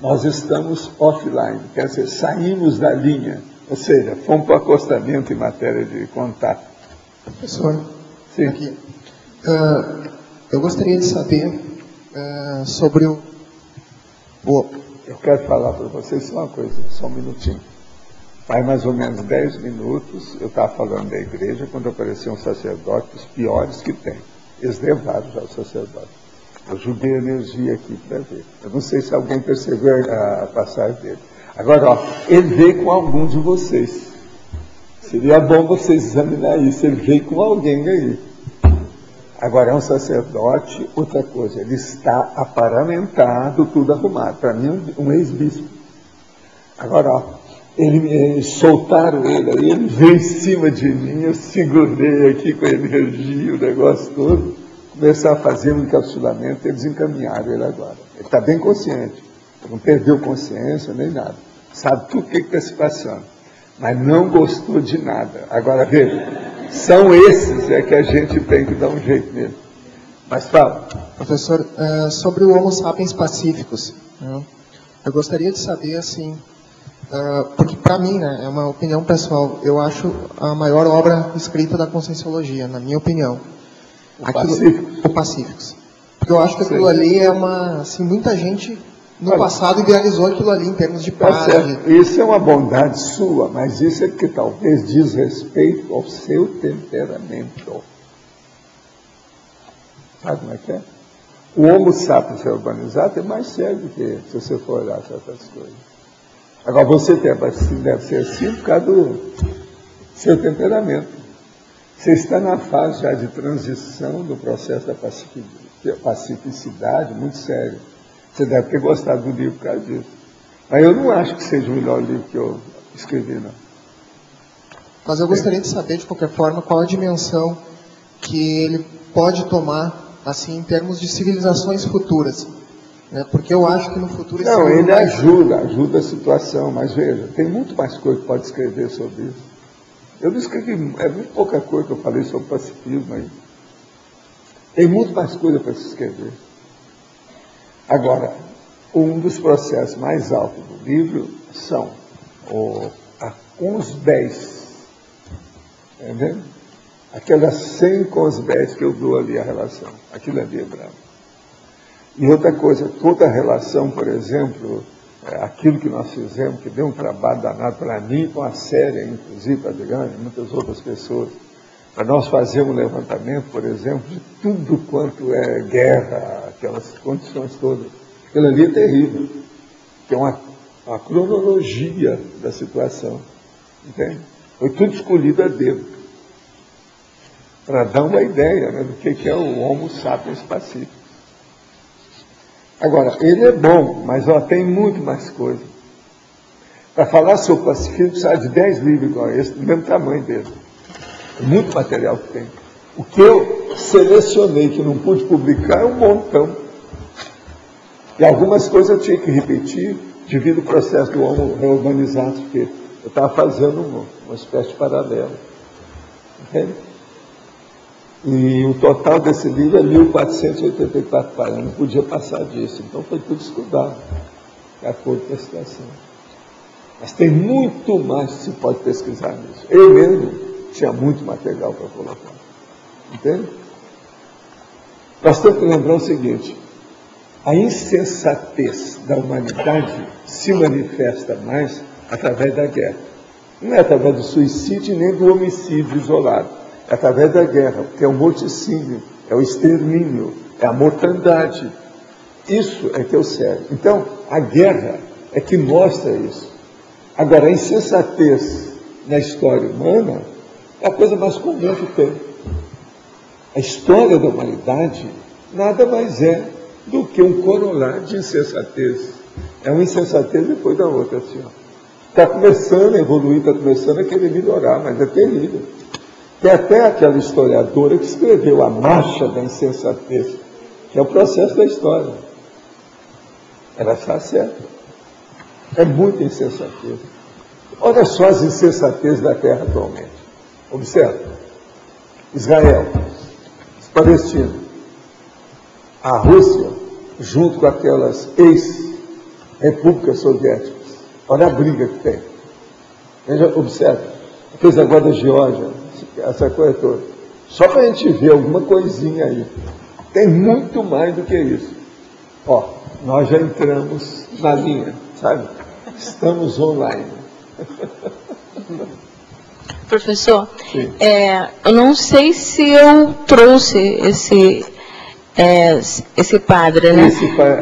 Nós estamos offline, quer dizer, saímos da linha, ou seja, fomos para o acostamento em matéria de contato. Professor, sim. Aqui, eu gostaria de saber sobre o... Eu quero falar para vocês só uma coisa, só um minutinho. Faz mais ou menos 10 minutos, eu estava falando da igreja, quando apareceu um sacerdote, os piores que tem. Eles levaram já o sacerdote. Eu joguei energia aqui para ver. Eu não sei se alguém percebeu a passagem dele. Agora, ó, ele veio com algum de vocês. Seria bom vocês examinar isso. Ele veio com alguém aí. Agora, é um sacerdote, outra coisa, ele está aparamentado, tudo arrumado. Para mim, um ex-bispo. Agora, ó, soltaram ele aí, ele veio em cima de mim, eu segurei aqui com a energia, o negócio todo, começaram a fazer um encapsulamento, eles encaminharam ele agora. Ele está bem consciente, não perdeu consciência nem nada, sabe tudo o que está se passando, mas não gostou de nada. Agora, veja, são esses que a gente tem que dar um jeito nele. Mas fala. Professor, sobre o Homo sapiens pacíficos, eu gostaria de saber, assim, porque para mim, né, é uma opinião pessoal, eu acho a maior obra escrita da Conscienciologia, na minha opinião. O Pacíficos. Porque eu acho que aquilo ali é uma, assim, muita gente no passado idealizou aquilo ali em termos de paz. Isso é uma bondade sua, mas isso é que talvez diz respeito ao seu temperamento. Sabe como é que é? O Homo sapiens urbanizado é mais sério do que se você for olhar certas coisas. Agora, você deve ser assim por causa do seu temperamento. Você está na fase já de transição do processo da pacificidade, muito sério. Você deve ter gostado do livro por causa disso. Mas eu não acho que seja o melhor livro que eu escrevi, não. Mas eu gostaria de saber, de qualquer forma, qual a dimensão que ele pode tomar, assim, em termos de civilizações futuras. Porque eu acho que no futuro... Não, ele ajuda a situação, mas veja, tem muito mais coisa que pode escrever sobre isso. Eu não escrevi, é muito pouca coisa que eu falei sobre pacifismo aí. Tem muito mais coisa para se escrever. Agora, um dos processos mais altos do livro são os 10. Entendeu? Aquelas 100 com os 10 que eu dou ali a relação. Aquilo ali é bravo. E outra coisa, toda a relação, por exemplo, aquilo que nós fizemos, que deu um trabalho danado para mim, com a série, inclusive para a Adriana e muitas outras pessoas, para nós fazermos um levantamento, por exemplo, de tudo quanto é guerra, aquelas condições todas. Aquilo ali é terrível, que é uma cronologia da situação, entende? Foi tudo escolhido a dedo, para dar uma ideia, né, do que é o Homo sapiens pacífico. Agora, ele é bom, mas tem muito mais coisa. Para falar sobre pacifismo, precisa de 10 livros igual esse, do mesmo tamanho dele. É muito material que tem. O que eu selecionei, que não pude publicar, é um montão. E algumas coisas eu tinha que repetir devido ao processo do Homo reurbanizado, porque eu estava fazendo uma espécie de paralelo. Entende? E o total desse livro é 1.484 páginas, não podia passar disso. Então foi tudo estudado, de acordo com a situação. Mas tem muito mais que se pode pesquisar nisso. Eu mesmo tinha muito material para colocar. Entende? Nós temos que lembrar o seguinte: a insensatez da humanidade se manifesta mais através da guerra. Não é através do suicídio nem do homicídio isolado. É através da guerra, porque é o morticínio, é o extermínio, é a mortandade. Isso é que é o sério. Então, a guerra é que mostra isso. Agora, a insensatez na história humana é a coisa mais comum que tem. A história da humanidade nada mais é do que um corolário de insensatez. É uma insensatez depois da outra, assim. Está começando a evoluir, está começando a querer melhorar, mas é terrível. Tem até aquela historiadora que escreveu A Marcha da Insensatez, que é o processo da história. Ela está certa. É muita insensatez. Olha só as insensatezes da Terra atualmente. Observe. Israel, os palestinos, a Rússia, junto com aquelas ex-repúblicas soviéticas. Olha a briga que tem. Veja, observe. Fez agora da Geórgia, essa coisa toda. Só para a gente ver alguma coisinha aí. Tem muito mais do que isso. Ó, nós já entramos na linha, sabe? Estamos online. Professor, eu não sei se eu trouxe esse padre, né?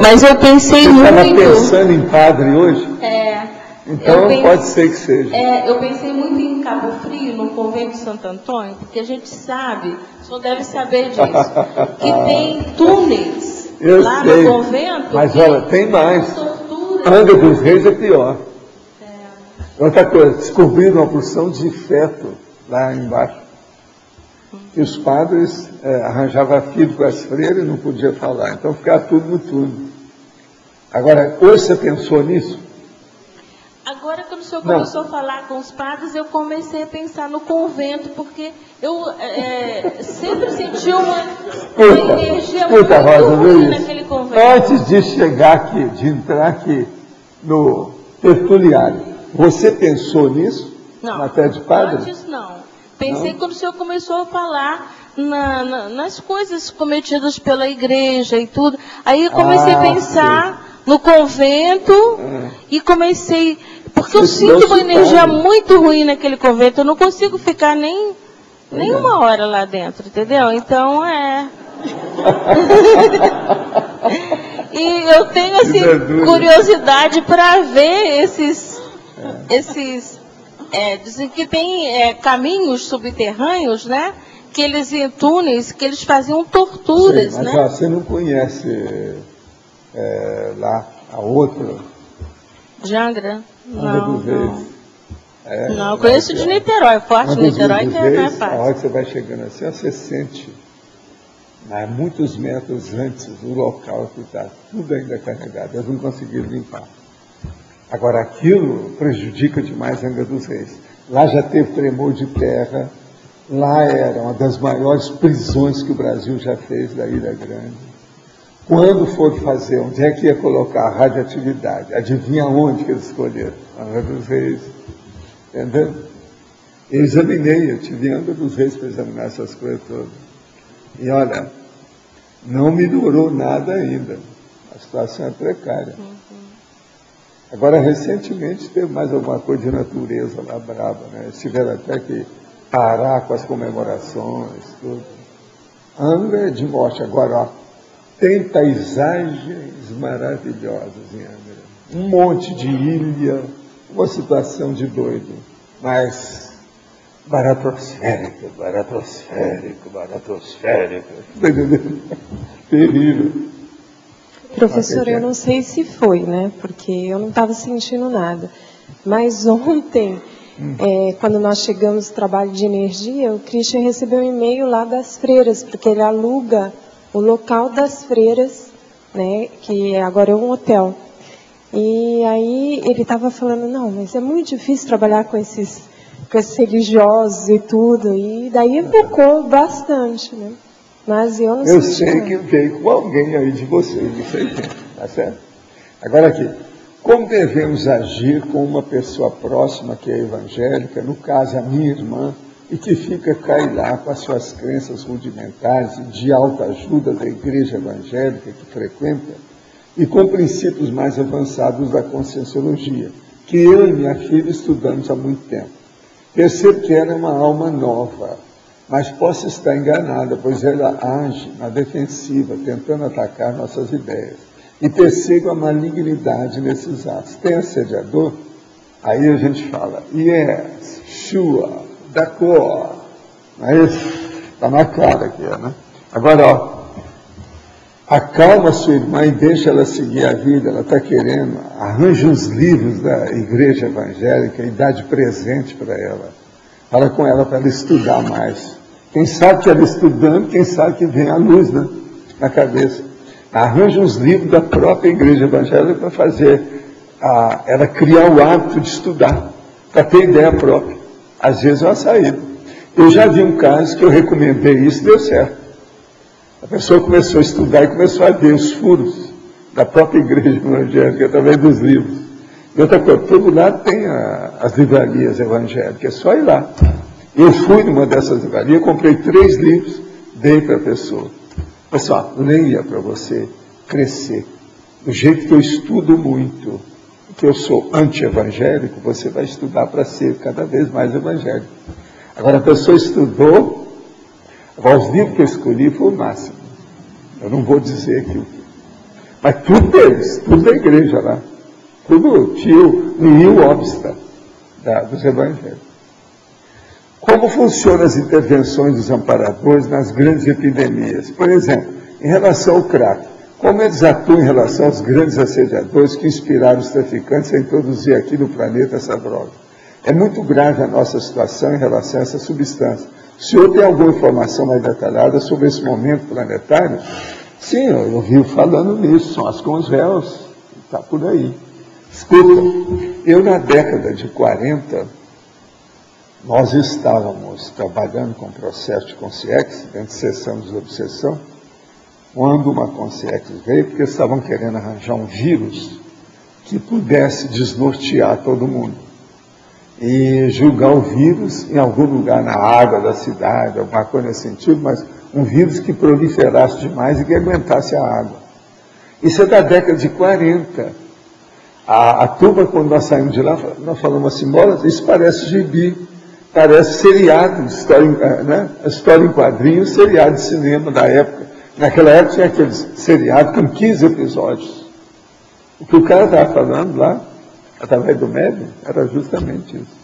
Mas eu pensei muito... Você estava pensando em padre hoje? Então pode ser que seja. Eu pensei muito em Cabo Frio, no convento de Santo Antônio, porque a gente sabe, o senhor deve saber disso, que tem túneis lá no convento. Mas olha, tem mais. Angra dos Reis é pior. Outra coisa, descobriram uma porção de feto lá embaixo. E os padres arranjavam filho com as freiras e não podia falar. Então ficava tudo no túnel. Agora, hoje você pensou nisso? Agora, quando o senhor começou a falar com os padres, eu comecei a pensar no convento, porque eu sempre senti uma energia muito ruim naquele convento. Antes de chegar aqui, de entrar aqui no tertuliário, você pensou nisso? Não, matéria de padre? Antes não. Pensei quando o senhor começou a falar nas coisas cometidas pela igreja e tudo. Aí eu comecei a pensar no convento e comecei... Porque eu sinto uma energia muito ruim naquele convento. Eu não consigo ficar nem uma hora lá dentro, entendeu? Então, E eu tenho, assim, curiosidade para ver dizem que tem caminhos subterrâneos, né? Que eles em túneis, que eles faziam torturas, mas, né? Mas você não conhece lá a outra? Jangra? Não. Não, eu conheço de Niterói, Forte de Niterói, que não é fácil. A hora que você vai chegando assim, você sente, muitos metros antes do local que está tudo ainda carregado. Eles não conseguiram limpar. Agora, aquilo prejudica demais a Angra dos Reis. Lá já teve tremor de terra, lá era uma das maiores prisões que o Brasil já fez da Ilha Grande. Quando for fazer, onde é que ia colocar a radioatividade? Adivinha onde que eles escolheram? Angra dos Reis. Entendeu? Eu examinei, eu tive Angra dos Reis para examinar essas coisas todas. E olha, não melhorou nada ainda. A situação é precária. Agora, recentemente, teve mais alguma coisa de natureza lá braba, né? Eles tiveram até que parar com as comemorações, tudo. Angra é de morte. Agora, ó, tem paisagens maravilhosas em Angra. Um monte de ilha, uma situação de doido, mas baratosférico. Terrível. Professor, eu não sei se foi, né? Porque eu não estava sentindo nada. Mas ontem, quando nós chegamos no trabalho de energia, o Christian recebeu um e-mail lá das freiras, porque ele aluga o local das freiras, né? Que agora é um hotel. E aí ele estava falando, não, mas é muito difícil trabalhar com esses religiosos e tudo. E daí focou bastante, né? Mas eu não sei. Eu sei que veio com alguém aí de vocês, não sei quem, tá certo? Agora aqui, como devemos agir com uma pessoa próxima que é evangélica, no caso a minha irmã, e que fica cair lá com as suas crenças rudimentares de autoajuda da igreja evangélica que frequenta, e com princípios mais avançados da conscienciologia, que eu e minha filha estudamos há muito tempo. Percebo que ela é uma alma nova, mas posso estar enganada, pois ela age na defensiva, tentando atacar nossas ideias. E percebo a malignidade nesses atos. Tem assediador? Aí a gente fala, yes, sure, d'accord. Não é isso? Está na cara aqui, né? Agora, ó, acalma sua irmã e deixa ela seguir a vida, ela está querendo, arranja os livros da igreja evangélica e dá de presente para ela. Fala com ela para ela estudar mais. Quem sabe que ela estudando, quem sabe que vem a luz, né, na cabeça. Arranja os livros da própria igreja evangélica para fazer ela criar o hábito de estudar, para ter ideia própria. Às vezes é uma saída. Eu já vi um caso que eu recomendei isso e deu certo. A pessoa começou a estudar e começou a ver os furos da própria igreja evangélica através dos livros. E outra coisa, todo lado tem as livrarias evangélicas, é só ir lá. Eu fui numa dessas livrarias, comprei 3 livros, dei para a pessoa. Pessoal, leia para você crescer. Do jeito que eu estudo muito. porque eu sou anti-evangélico, você vai estudar para ser cada vez mais evangélico. Agora, a pessoa estudou, agora os livros que eu escolhi foi o máximo. Eu não vou dizer que... Mas tudo deles, tudo da igreja lá. Tudo tio Neil Obsta, dos evangélicos. Como funcionam as intervenções dos amparadores nas grandes epidemias? Por exemplo, em relação ao crack, como eles atuam em relação aos grandes assediadores que inspiraram os traficantes a introduzir aqui no planeta essa droga? É muito grave a nossa situação em relação a essa substância. O senhor tem alguma informação mais detalhada sobre esse momento planetário? Sim, eu vi falando nisso, são as com os réus, está por aí. Escuta, eu na década de 40, nós estávamos trabalhando com o processo de consciência, dentro de sessão de obsessão, quando uma consciência veio, porque estavam querendo arranjar um vírus que pudesse desnortear todo mundo. E julgar o vírus em algum lugar na água da cidade, alguma coisa nesse sentido, mas um vírus que proliferasse demais e que aguentasse a água. Isso é da década de 40. A turma, quando nós saímos de lá, nós falamos assim, bola, isso parece gibi, parece seriado, história em quadrinhos, seriado de cinema da época. Naquela época tinha aqueles seriados com 15 episódios. O que o cara estava falando lá, através do médium, era justamente isso.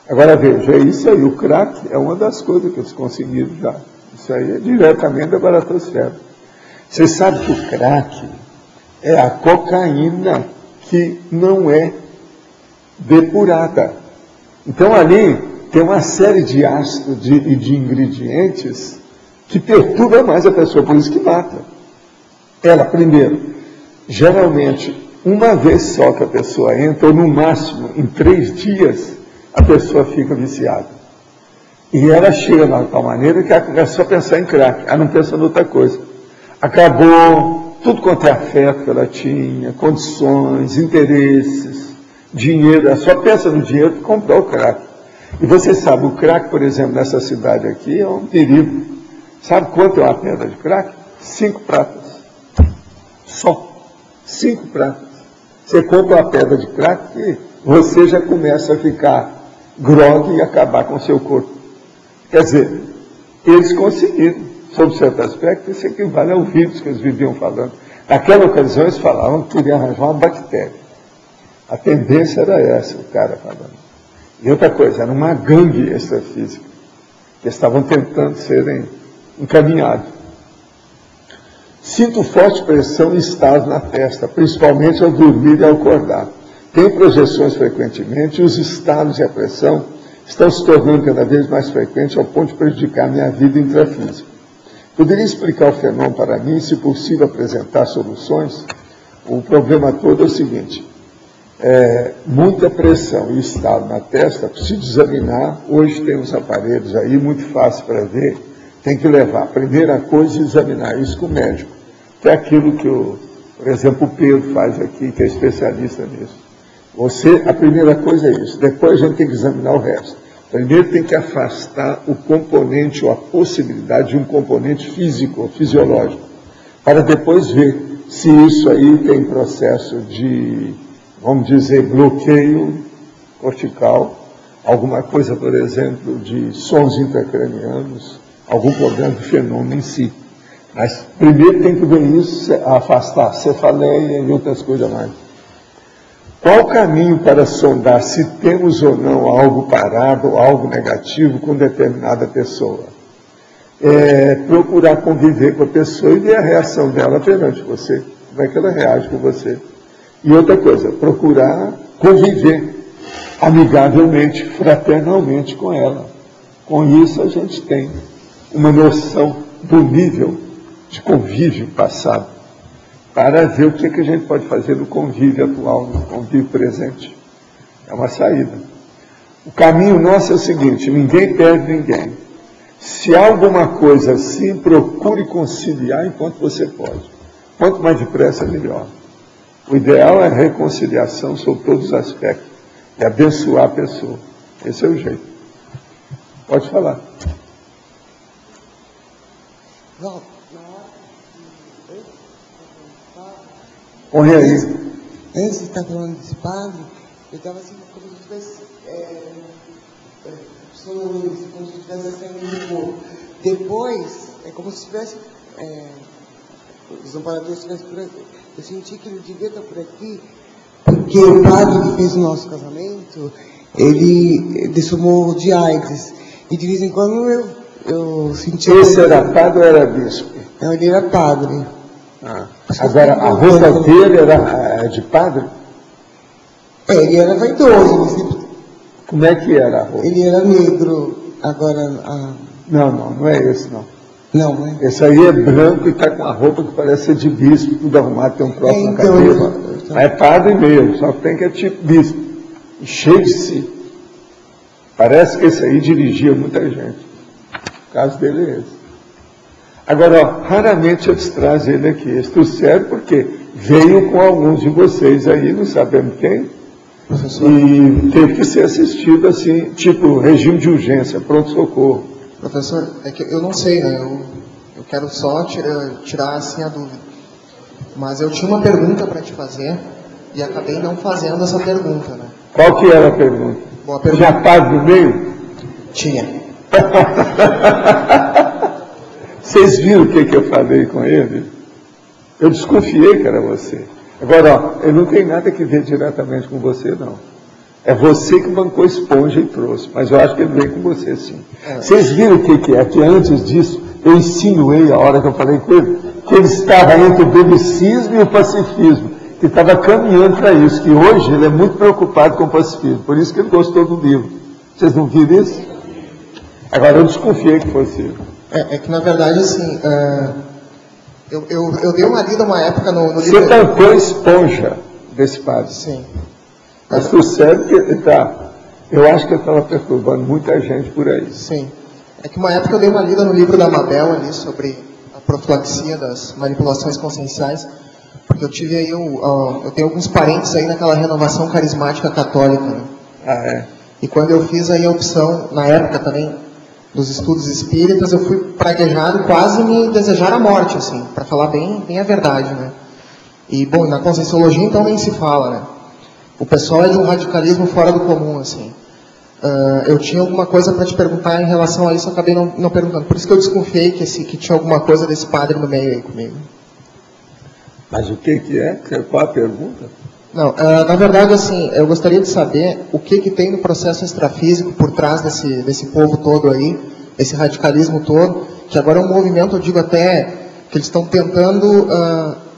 Agora veja, é isso aí, o crack é uma das coisas que eles conseguiram já. Isso aí é diretamente da baratosfera. Você sabe que o crack é a cocaína que não é depurada. Então ali tem uma série de ácidos e de ingredientes que perturba mais a pessoa, por isso que mata. Ela, primeiro, geralmente, uma vez só que a pessoa entra, ou no máximo em 3 dias, a pessoa fica viciada. E ela chega de tal maneira que ela começa só a pensar em crack, ela não pensa em outra coisa. Acabou tudo quanto é afeto que ela tinha, condições, interesses, dinheiro, ela só pensa no dinheiro para comprar o crack. E você sabe, o crack, por exemplo, nessa cidade aqui é um perigo. Sabe quanto é uma pedra de crack? 5 pratas. Só 5 pratas. Você compra uma pedra de crack e você já começa a ficar grogue e acabar com o seu corpo. Quer dizer, eles conseguiram, sob certo aspecto, isso equivale ao vírus que eles viviam falando. Naquela ocasião eles falavam que queriam arranjar uma bactéria. A tendência era essa, o cara falando. E outra coisa, era uma gangue extrafísica, que estavam tentando serem encaminhados. Sinto forte pressão e estado na testa, principalmente ao dormir e ao acordar. Tenho projeções frequentemente e os estados e a pressão estão se tornando cada vez mais frequentes ao ponto de prejudicar minha vida intrafísica. Poderia explicar o fenômeno para mim, se possível apresentar soluções? O problema todo é o seguinte, muita pressão e estado na testa, preciso examinar, hoje tem uns aparelhos aí, muito fácil para ver, tem que levar a primeira coisa e examinar isso com o médico, que é aquilo que, por exemplo, o Pedro faz aqui, que é especialista nisso. A primeira coisa é isso, depois a gente tem que examinar o resto. Primeiro tem que afastar o componente ou a possibilidade de um componente físico ou fisiológico, para depois ver se isso aí tem processo de, vamos dizer, bloqueio cortical, alguma coisa, por exemplo, de sons intracranianos, algum problema do fenômeno em si. Mas primeiro tem que ver isso, afastar cefaleia e outras coisas mais. Qual o caminho para sondar se temos ou não algo parado, algo negativo com determinada pessoa? Procurar conviver com a pessoa e ver a reação dela perante você, como é que ela reage com você. E outra coisa, procurar conviver amigavelmente, fraternalmente com ela. Com isso a gente tem uma noção do nível de convívio passado, para ver o que a gente pode fazer no convívio atual, no convívio presente. É uma saída. O caminho nosso é o seguinte, ninguém perde ninguém. Se há alguma coisa assim, procure conciliar enquanto você pode. Quanto mais depressa, melhor. O ideal é a reconciliação sobre todos os aspectos, e abençoar a pessoa. Esse é o jeito. Pode falar. Põe aí. antes de estar falando desse padre, eu estava assim, como se tivesse sonolência, como se tivesse saindo do corpo. Depois, é como se tivesse, os amparadores estivessem por aqui. Eu senti que ele devia estar por aqui, porque o padre que fez o nosso casamento, ele dessumou de AIDS. E de vez em quando eu sentia... Esse era padre ou era bispo? Não, ele era padre. Agora, a roupa dele era de padre? Ele era vaidoso. Como é que era a roupa? Ele era negro. Agora... Não é esse, não. Não, né? Esse aí é branco e está com a roupa que parece ser de bispo, tudo arrumado, tem um próximo na cabeça. É padre mesmo, só que tem que é tipo bispo. E cheio de si. Parece que esse aí dirigia muita gente. O caso dele é esse. Agora, raramente eles trazem ele aqui. Eles trouxeram porque veio com alguns de vocês aí, não sabemos quem, professor, e teve que ser assistido assim, tipo regime de urgência, pronto-socorro. Professor, é que eu não sei, né? Eu quero só tirar assim a dúvida. Mas eu tinha uma pergunta para te fazer e acabei não fazendo essa pergunta, né? Qual que era a pergunta? Bom, a pergunta... Tinha padre no meio? Tinha. Vocês viram o que eu falei com ele? Eu desconfiei que era você. Agora, ó, eu não tenho nada que ver diretamente com você, não. É você que bancou esponja e trouxe, mas eu acho que ele veio com você, sim. Vocês viram o que é? Que antes disso, eu insinuei, a hora que eu falei com ele, que ele estava entre o belicismo e o pacifismo, que estava caminhando para isso, que hoje ele é muito preocupado com o pacifismo, por isso que ele gostou do livro. Vocês não viram isso? Agora, eu desconfiei que fosse ele. É que, na verdade, assim, eu dei uma lida uma época no livro... Você tampou a esponja desse padre. Sim. Mas tu sabe que ele está... Eu acho que ele estava perturbando muita gente por aí. Sim. É que uma época eu dei uma lida no livro da Mabel ali sobre a profilaxia das manipulações conscienciais, porque eu tive aí, eu tenho alguns parentes aí naquela renovação carismática católica, né? Ah, é? E quando eu fiz aí a opção, na época também, dos estudos espíritas, eu fui praguejado, quase me desejar a morte, assim, para falar bem a verdade, né? E, bom, na Conscienciologia, então, nem se fala, né? O pessoal é de um radicalismo fora do comum, assim. Eu tinha alguma coisa para te perguntar em relação a isso, eu acabei não perguntando. Por isso que eu desconfiei que tinha alguma coisa desse padre no meio aí comigo. Mas o que é? Qual a pergunta? Não, na verdade, assim, eu gostaria de saber o que tem no processo extrafísico por trás desse povo todo aí, esse radicalismo todo, que agora é um movimento, eu digo até, que eles estão tentando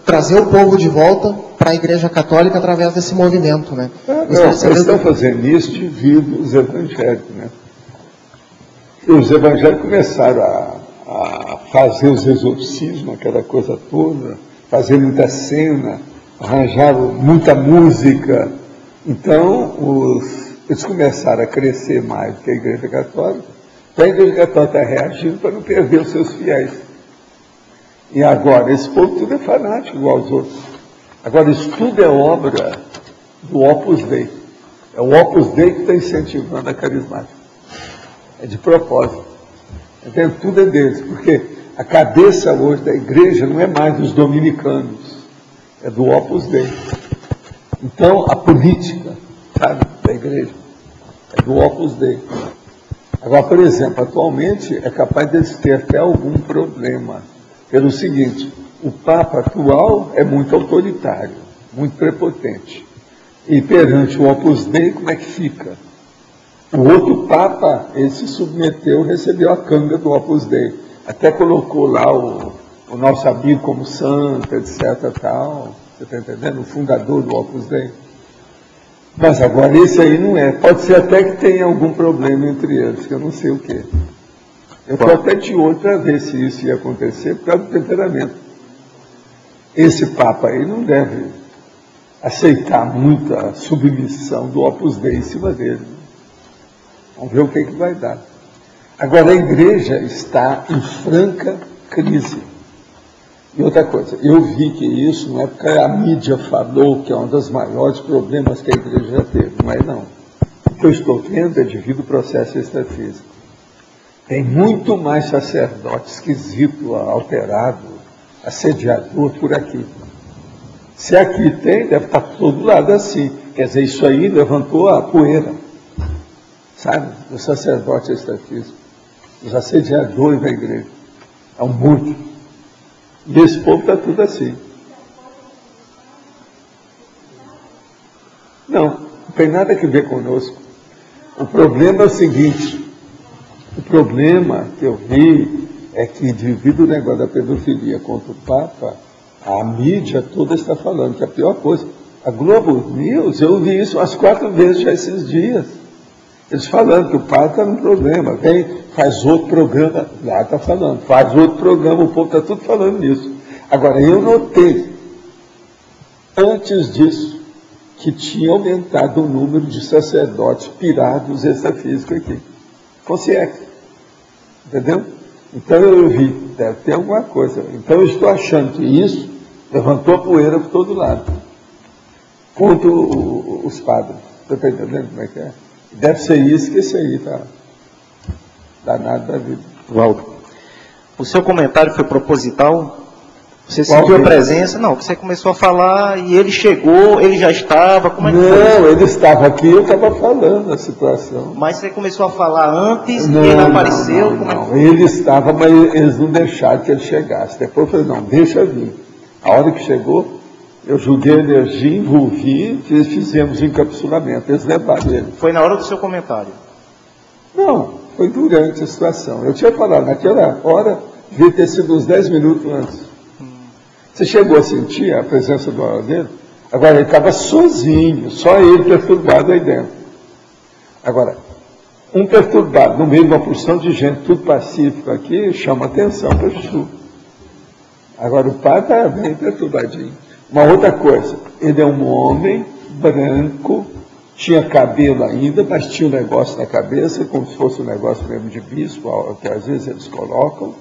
trazer o povo de volta para a Igreja Católica através desse movimento, né? Eles estão fazendo isso devido aos evangélicos, né? E os evangélicos começaram a fazer os exorcismos, aquela coisa toda, fazer muita cena, arranjaram muita música. Então, eles começaram a crescer mais do que a Igreja Católica. Então, a Igreja Católica está reagindo para não perder os seus fiéis. E agora, esse povo tudo é fanático igual aos outros. Agora, isso tudo é obra do Opus Dei. É o Opus Dei que está incentivando a carismática. É de propósito. Então, tudo é deles, porque a cabeça hoje da igreja não é mais dos dominicanos, é do Opus Dei. Então, a política, sabe, da igreja, é do Opus Dei. Agora, por exemplo, atualmente é capaz deles ter até algum problema. Pelo seguinte, o Papa atual é muito autoritário, muito prepotente. E perante o Opus Dei, como é que fica? O outro Papa, ele se submeteu, recebeu a canga do Opus Dei. Até colocou lá o nosso amigo como santo, etc. Tal. Você está entendendo? O fundador do Opus Dei. Mas agora esse aí não é. Pode ser até que tenha algum problema entre eles, que eu não sei o quê. Eu estou até de olho para ver se isso ia acontecer por causa do temperamento. Esse Papa aí não deve aceitar muita submissão do Opus Dei em cima dele. Vamos ver o que vai dar. Agora, a igreja está em franca crise. E outra coisa, eu vi que isso não é porque a mídia falou que é um dos maiores problemas que a igreja já teve. Não é, não. O que eu estou vendo é devido ao processo extrafísico. Tem muito mais sacerdote esquisito, alterado, assediador por aqui. Se aqui tem, deve estar todo lado assim. Quer dizer, isso aí levantou a poeira, sabe, do sacerdote extrafísico, dos assediadores da igreja. É um monte. E esse povo está tudo assim. Não tem nada a ver conosco. O problema é o seguinte, o problema que eu vi é que, devido ao negócio da pedofilia contra o Papa, a mídia toda está falando que é a pior coisa. A Globo News, eu vi isso umas 4 vezes já esses dias. Eles falando que o Papa está num problema, vem, faz outro programa, lá está falando, faz outro programa, o povo está tudo falando nisso. Agora, eu notei, antes disso, que tinha aumentado o número de sacerdotes pirados extrafísicos aqui. Consciente. Entendeu? Então eu vi, deve ter alguma coisa. Então eu estou achando que isso levantou a poeira por todo lado. Contra os padres. Você está entendendo como é que é? Deve ser isso, que esse aí está danado da vida. Valdo, o seu comentário foi proposital? Você sentiu a presença? Não, você começou a falar e ele chegou, ele já estava, como é que foi? Não, ele estava aqui e eu estava falando a situação. Mas você começou a falar antes e ele apareceu? Não, ele estava, mas eles não deixaram que ele chegasse. Depois eu falei, não, deixa vir. A hora que chegou, eu joguei energia, envolvi, fizemos o encapsulamento, eles levaram ele. Foi na hora do seu comentário? Não, foi durante a situação. Eu tinha falado, naquela hora, devia ter sido uns 10 minutos antes. Você chegou a sentir a presença do hora dele? Agora, ele estava sozinho, só ele perturbado aí dentro. Agora, um perturbado no meio de uma porção de gente, tudo pacífico aqui, chama atenção para Jesus. Agora, o pai está bem perturbadinho. Uma outra coisa, ele é um homem branco, tinha cabelo ainda, mas tinha um negócio na cabeça, como se fosse um negócio mesmo de bispo, que às vezes eles colocam.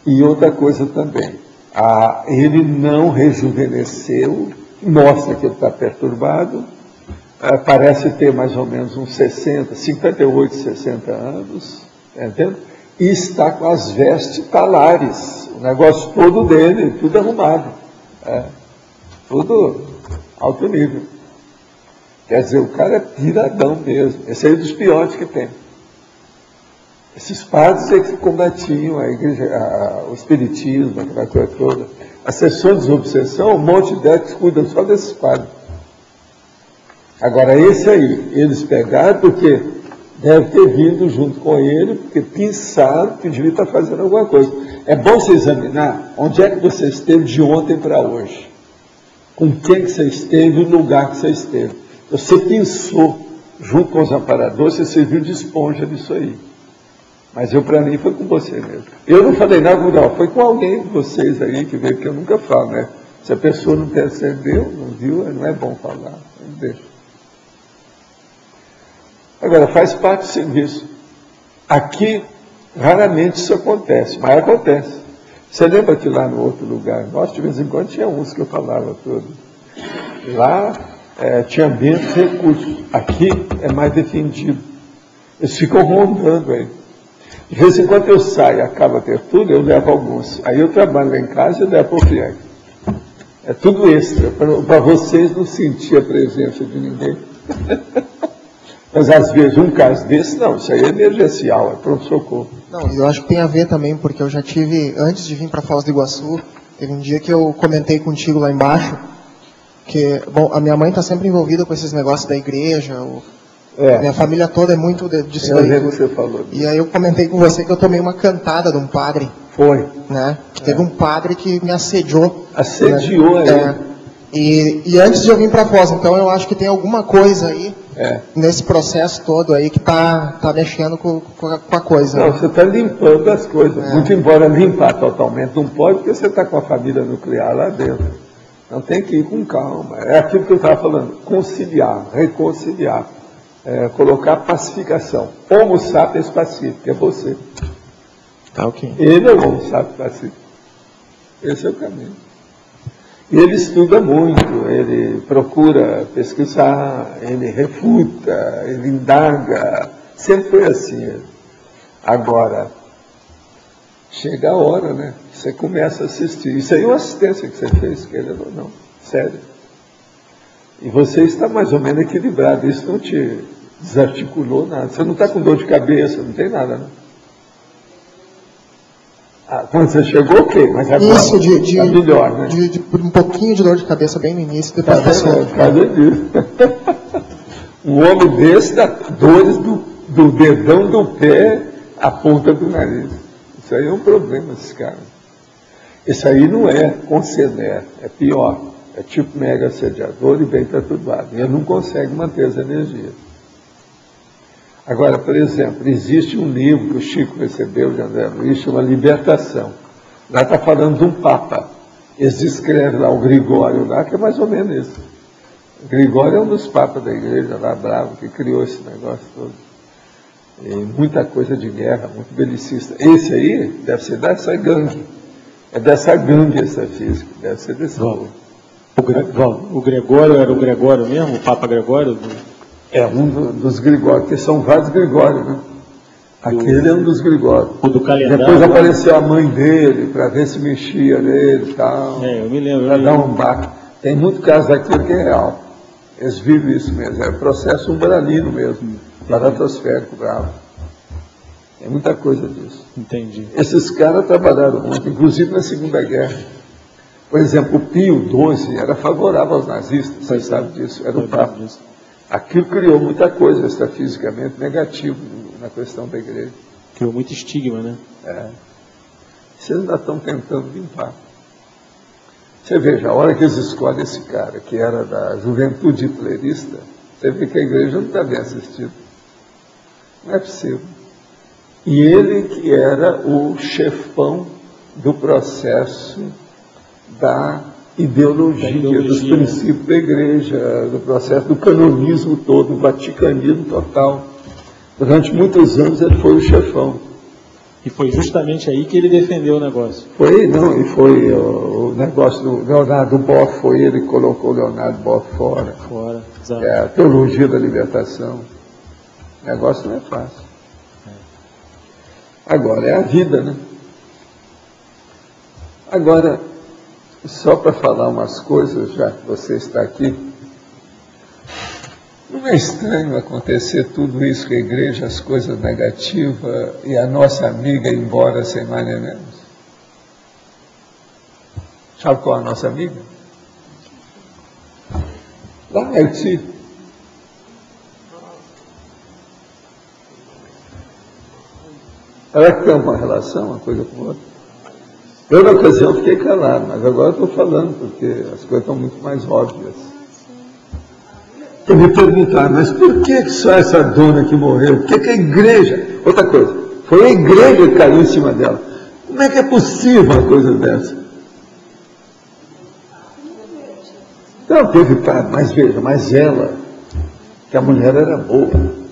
E outra coisa também, ele não rejuvenesceu, mostra que ele está perturbado, parece ter mais ou menos uns 58, 60 anos, entende? E está com as vestes talares, o negócio todo dele, tudo arrumado, tudo alto nível. Quer dizer, o cara é piradão mesmo, esse aí é dos piores que tem. Esses padres é que combatiam a igreja, o espiritismo, aquela coisa toda. As sessões de desobsessão, um monte deles cuidam só desses padres. Agora, esse aí, eles pegaram porque deve ter vindo junto com ele, porque pensaram que devia estar fazendo alguma coisa. É bom você examinar onde é que você esteve de ontem para hoje. Com quem que você esteve e o lugar que você esteve. Você pensou, junto com os amparadores, você serviu de esponja disso aí. Mas para mim, foi com você mesmo. Eu não falei nada, não, foi com alguém de vocês aí que veio, que eu nunca falo, né? Se a pessoa não percebeu, não viu, não é bom falar, não deixa. Agora, faz parte do serviço. Aqui, raramente isso acontece, mas acontece. Você lembra que lá no outro lugar, nós de vez em quando tinha uns que eu falava tudo. Lá tinha menos recursos. Aqui é mais defendido. Eles ficam rondando aí. De vez em quando eu saio, acaba ter tudo, eu levo alguns. Aí eu trabalho lá em casa e levo para o cliente. É tudo extra, para vocês não sentir a presença de ninguém. Mas às vezes um caso desse, não, isso aí é emergencial, é pronto-socorro. Não, eu acho que tem a ver também, porque eu já tive, antes de vir para Foz do Iguaçu, teve um dia que eu comentei contigo lá embaixo, que, bom, a minha mãe está sempre envolvida com esses negócios da igreja, minha família toda é muito disso daí. Você falou. E aí eu comentei com você que eu tomei uma cantada de um padre. Foi. Né? Que teve um padre que me assediou. Assediou aí. E antes de eu vir para Foz, então eu acho que tem alguma coisa aí, nesse processo todo aí, que tá mexendo com a coisa. Não, né? você está limpando as coisas. Muito embora limpar totalmente, não pode, porque você está com a família nuclear lá dentro. Então tem que ir com calma. É aquilo que eu estava falando, conciliar, reconciliar. Colocar pacificação. Homo sapiens pacífico, é você. Tá, ok. Ele é o Homo sapiens pacífico. Esse é o caminho. E ele estuda muito, ele procura pesquisar, ele refuta, ele indaga. Sempre foi assim. Agora, chega a hora, né? Você começa a assistir. Isso aí é uma assistência que você fez, querendo ou não. Sério. E você está mais ou menos equilibrado. Isso não te desarticulou nada. Você não está com dor de cabeça, não tem nada, né? Quando você chegou, ok, mas agora isso, tá melhor, né? De um pouquinho de dor de cabeça bem no início, depois passou. Por causa disso. Um homem desse dá dores do dedão do pé à ponta do nariz. Isso aí é um problema, esses caras. Isso aí não é concener, é pior. É tipo mega assediador e bem perturbado. E ele não consegue manter as energias. Agora, por exemplo, existe um livro que o Chico recebeu de André Luiz, chama Libertação. Lá está falando de um Papa. Eles descrevem lá o Gregório, lá, que é mais ou menos isso. O Gregório é um dos papas da igreja lá, bravo, que criou esse negócio todo. E muita coisa de guerra, muito belicista. Esse aí deve ser dessa gangue. É dessa gangue essa física, deve ser desse povo. O Gregório era o Gregório mesmo? O Papa Gregório? É um dos Gregórios, porque são vários Gregórios, né? Aquele é um dos Gregórios. O do calendário. Depois apareceu a mãe dele, para ver se mexia nele e tal. Eu me lembro. Para dar um baque. Tem muito caso daquilo que é real. Eles vivem isso mesmo. É processo umbralino mesmo, paratosférico, bravo. Tem muita coisa disso. Entendi. Esses caras trabalharam muito, inclusive na Segunda Guerra. Por exemplo, o Pio XII era favorável aos nazistas, vocês sabem disso, era o Papa. Aquilo criou muita coisa extrafisicamente negativa na questão da igreja. Criou muito estigma, né? Vocês ainda estão tentando limpar. Você veja, a hora que eles escolhem esse cara, que era da juventude hitlerista, você vê que a igreja não está bem assistida. Não é possível. E ele que era o chefão do processo da ideologia, dos princípios da igreja, do processo do canonismo todo, do vaticanismo total. Durante muitos anos ele foi o chefão. E foi justamente aí que ele defendeu o negócio. Foi o negócio do Leonardo Boff, foi ele que colocou o Leonardo Boff fora. Exato. É a teologia da libertação. O negócio não é fácil. Agora, é a vida, né? Agora, só para falar umas coisas, já que você está aqui, não é estranho acontecer tudo isso com a igreja, as coisas negativas, e a nossa amiga ir embora sem mais nem menos? Sabe qual é a nossa amiga? Lá em Haiti. Ela que tem uma relação, uma coisa com outra. Eu, na ocasião, fiquei calado, mas agora estou falando, porque as coisas estão muito mais óbvias. Eu me perguntar, mas por que só essa dona que morreu? Por que a igreja? Outra coisa, foi a igreja que caiu em cima dela. Como é que é possível uma coisa dessa? Então, teve, mas veja, mas ela, que a mulher era boa.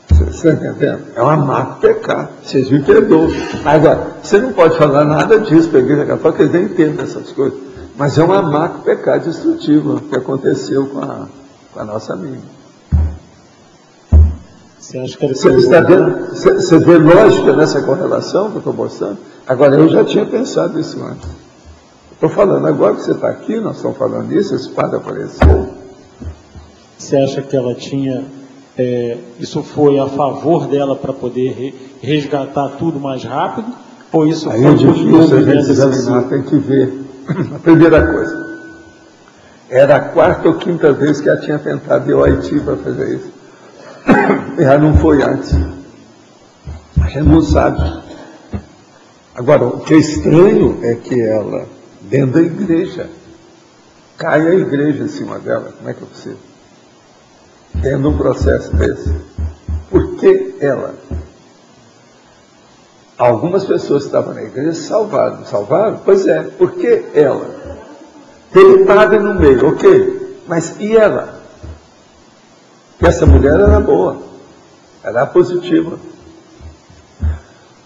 Você está entendendo? É uma má pecar. Vocês me perdoam. Agora, você não pode falar nada disso para a igreja católica, eles nem entendem essas coisas. Mas é uma má pecar destrutiva que aconteceu com a nossa amiga. Você acha que você está vendo? Você vê lógica nessa correlação que eu estou mostrando? Agora, eu já tinha pensado isso antes. Estou falando, agora que você está aqui, nós estamos falando isso, esse padre apareceu. Você acha que ela tinha... isso foi a favor dela para poder resgatar tudo mais rápido? Ou isso aí foi é difícil a gente examinar, tem que ver. A primeira coisa, era a quarta ou quinta vez que ela tinha tentado ir ao Haiti para fazer isso. E ela não foi antes. A gente não sabe. Agora, o que é estranho é que ela, dentro da igreja, cai a igreja em cima dela. Como é que é possível? Tendo um processo desse. Por que ela? Algumas pessoas que estavam na igreja salvaram. Salvaram? Pois é. Por que ela? Teve padre no meio, ok. Mas e ela? Porque essa mulher era boa. Era positiva.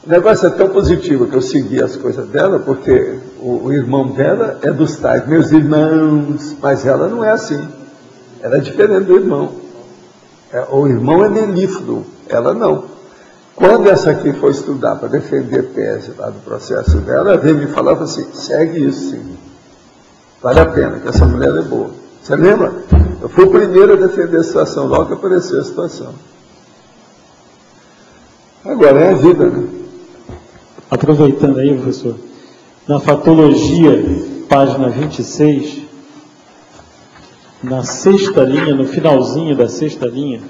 O negócio é tão positivo que eu segui as coisas dela, porque o irmão dela é dos tais, meus irmãos. Mas ela não é assim. Ela é diferente do irmão. O irmão é melífluo, ela não. Quando essa aqui foi estudar para defender tese lá do processo dela, ela veio me falar assim, segue isso sim. Vale a pena, que essa mulher é boa. Você lembra? Eu fui o primeiro a defender a situação logo que apareceu a situação. Agora é a vida, né? Aproveitando aí, professor, na fatologia, página 26, na sexta linha, no finalzinho da sexta linha,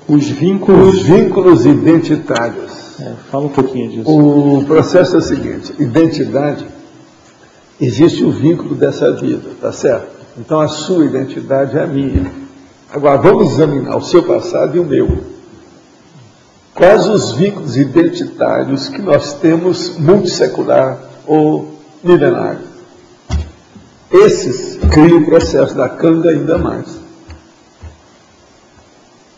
os vínculos identitários. Fala um pouquinho disso. O processo é o seguinte: identidade, existe o vínculo dessa vida, tá certo? Então a sua identidade é a minha. Agora vamos examinar o seu passado e o meu. Quais os vínculos identitários que nós temos multissecular ou milenário? Esses criam o processo da Kanga ainda mais.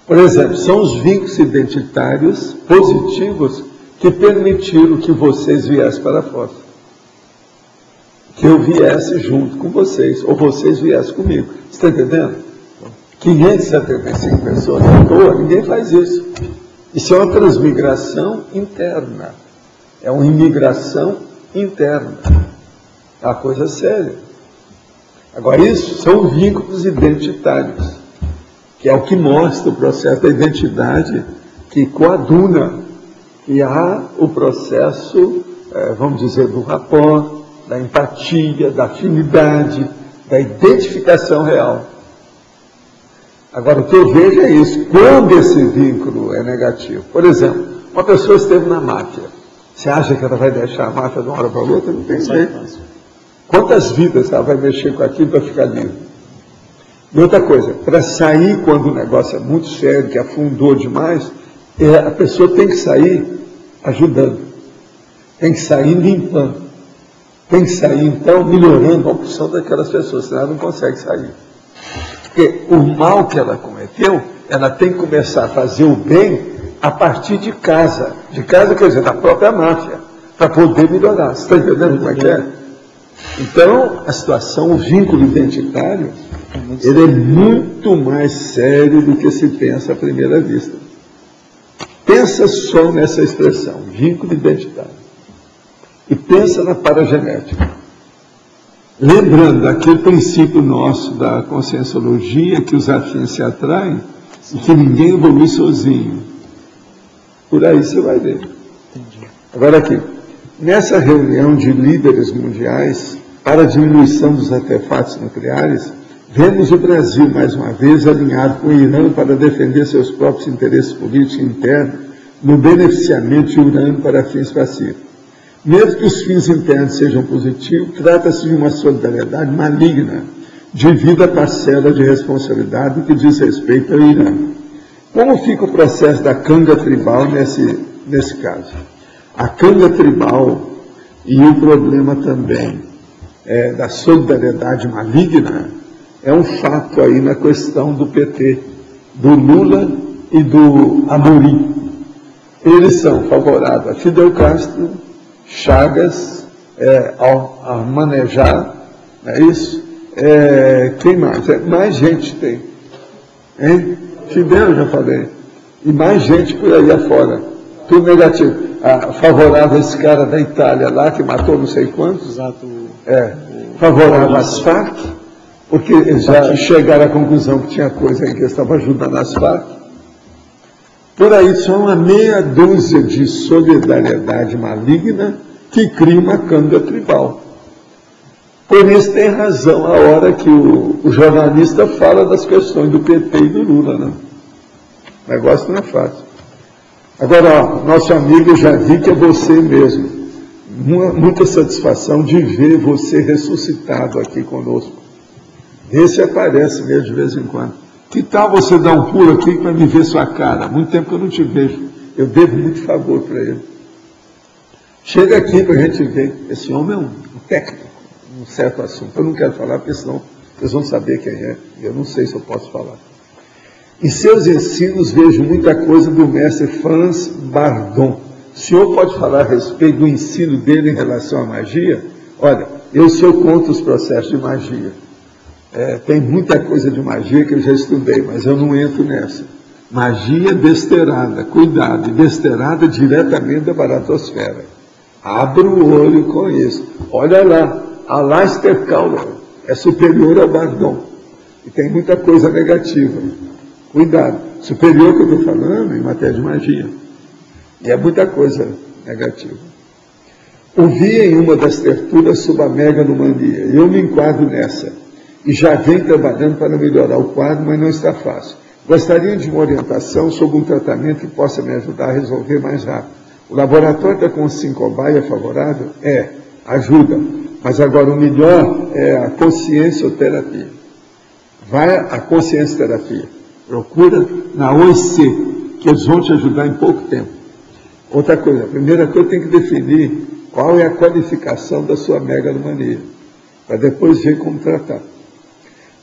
Por exemplo, são os vínculos identitários positivos que permitiram que vocês viessem para fora. Que eu viesse junto com vocês, ou vocês viessem comigo. Você está entendendo? 575 pessoas à toa, ninguém faz isso. Isso é uma transmigração interna. É uma imigração interna. É uma coisa séria. Agora, isso são vínculos identitários, que é o que mostra o processo da identidade, que coaduna, que há o processo, vamos dizer, do rapport, da empatia, da afinidade, da identificação real. Agora, o que eu vejo é isso. Quando esse vínculo é negativo, por exemplo, uma pessoa esteve na máfia, você acha que ela vai deixar a máfia de uma hora para outra? Não tem jeito. Quantas vidas ela vai mexer com aquilo para ficar livre? E outra coisa, para sair quando o negócio é muito sério, que afundou demais, a pessoa tem que sair ajudando, tem que sair limpando, tem que sair, então, melhorando a opção daquelas pessoas, senão ela não consegue sair. Porque o mal que ela cometeu, ela tem que começar a fazer o bem a partir de casa. De casa, quer dizer, da própria máfia, para poder melhorar. Você está entendendo como é que é? Então, a situação, o vínculo identitário, ele é muito mais sério do que se pensa à primeira vista. Pensa só nessa expressão, vínculo identitário. E pensa na paragenética. Lembrando daquele princípio nosso da conscienciologia, que os afins se atraem e que ninguém evolui sozinho. Por aí você vai ver. Entendi. Agora aqui, nessa reunião de líderes mundiais para a diminuição dos artefatos nucleares, vemos o Brasil, mais uma vez, alinhado com o Irã para defender seus próprios interesses políticos internos no beneficiamento de urânio para fins pacíficos. Mesmo que os fins internos sejam positivos, trata-se de uma solidariedade maligna, devido à parcela de responsabilidade que diz respeito ao Irã. Como fica o processo da Kanga tribal nesse caso? A Kanga tribal e o problema também da solidariedade maligna é um fato aí na questão do PT, do Lula e do Amorim. Eles são favoráveis a Fidel Castro, Chagas, ao manejar, não é isso? Quem mais? Mais gente tem. Hein? Fidel, já falei. E mais gente por aí afora. Tudo negativo. Favorável a esse cara da Itália lá, que matou não sei quantos. Exato. Favorável às Farc, porque eles já chegaram à conclusão que tinha coisa aí que eles estavam ajudando as Farc. Por aí, só uma meia dúzia de solidariedade maligna que cria uma Kanga tribal. Por isso tem razão a hora que o jornalista fala das questões do PT e do Lula, né? O negócio não é fácil. Agora, ó, nosso amigo, já vi que é você mesmo. Muita satisfação de ver você ressuscitado aqui conosco. Esse aparece mesmo de vez em quando. Que tal você dar um pulo aqui para me ver sua cara? Muito tempo que eu não te vejo. Eu devo muito favor para ele. Chega aqui para a gente ver. Esse homem é um técnico, um certo assunto. Eu não quero falar, porque senão vocês vão saber quem é. Eu não sei se eu posso falar. Em seus ensinos vejo muita coisa do mestre Franz Bardon. O senhor pode falar a respeito do ensino dele em relação à magia? Olha, eu sou contra os processos de magia. Tem muita coisa de magia que eu já estudei, mas eu não entro nessa. Magia besteirada, cuidado, besteirada diretamente da baratosfera. Abra o olho com isso. Olha lá, A Aleister Crowley é superior ao Bardon. E tem muita coisa negativa. Cuidado. Superior que eu estou falando em matéria de magia. E é muita coisa negativa. Ouvi em uma das tertulias sobre a megalomania. Eu me enquadro nessa. E já venho trabalhando para melhorar o quadro, mas não está fácil. Gostaria de uma orientação sobre um tratamento que possa me ajudar a resolver mais rápido. O laboratório da Consincobai é favorável? É, ajuda. Mas agora o melhor é a consciencioterapia. Vai à consciencioterapia. Procura na OIC, que eles vão te ajudar em pouco tempo. Outra coisa, a primeira coisa tem que definir qual é a qualificação da sua megalomania, para depois ver como tratar.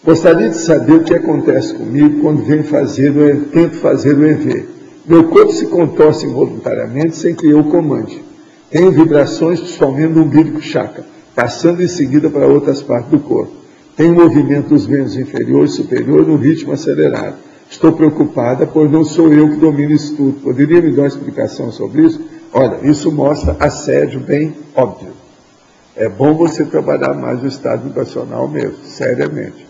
Gostaria de saber o que acontece comigo quando tento fazer o EV. Meu corpo se contorce involuntariamente sem que eu comande. Tenho vibrações principalmente no umbigo chakra, passando em seguida para outras partes do corpo. Tenho movimento dos membros inferior e superior no ritmo acelerado. Estou preocupada, pois não sou eu que domino isso tudo. Poderia me dar uma explicação sobre isso? Olha, isso mostra assédio bem óbvio. É bom você trabalhar mais o estado vibracional mesmo, seriamente.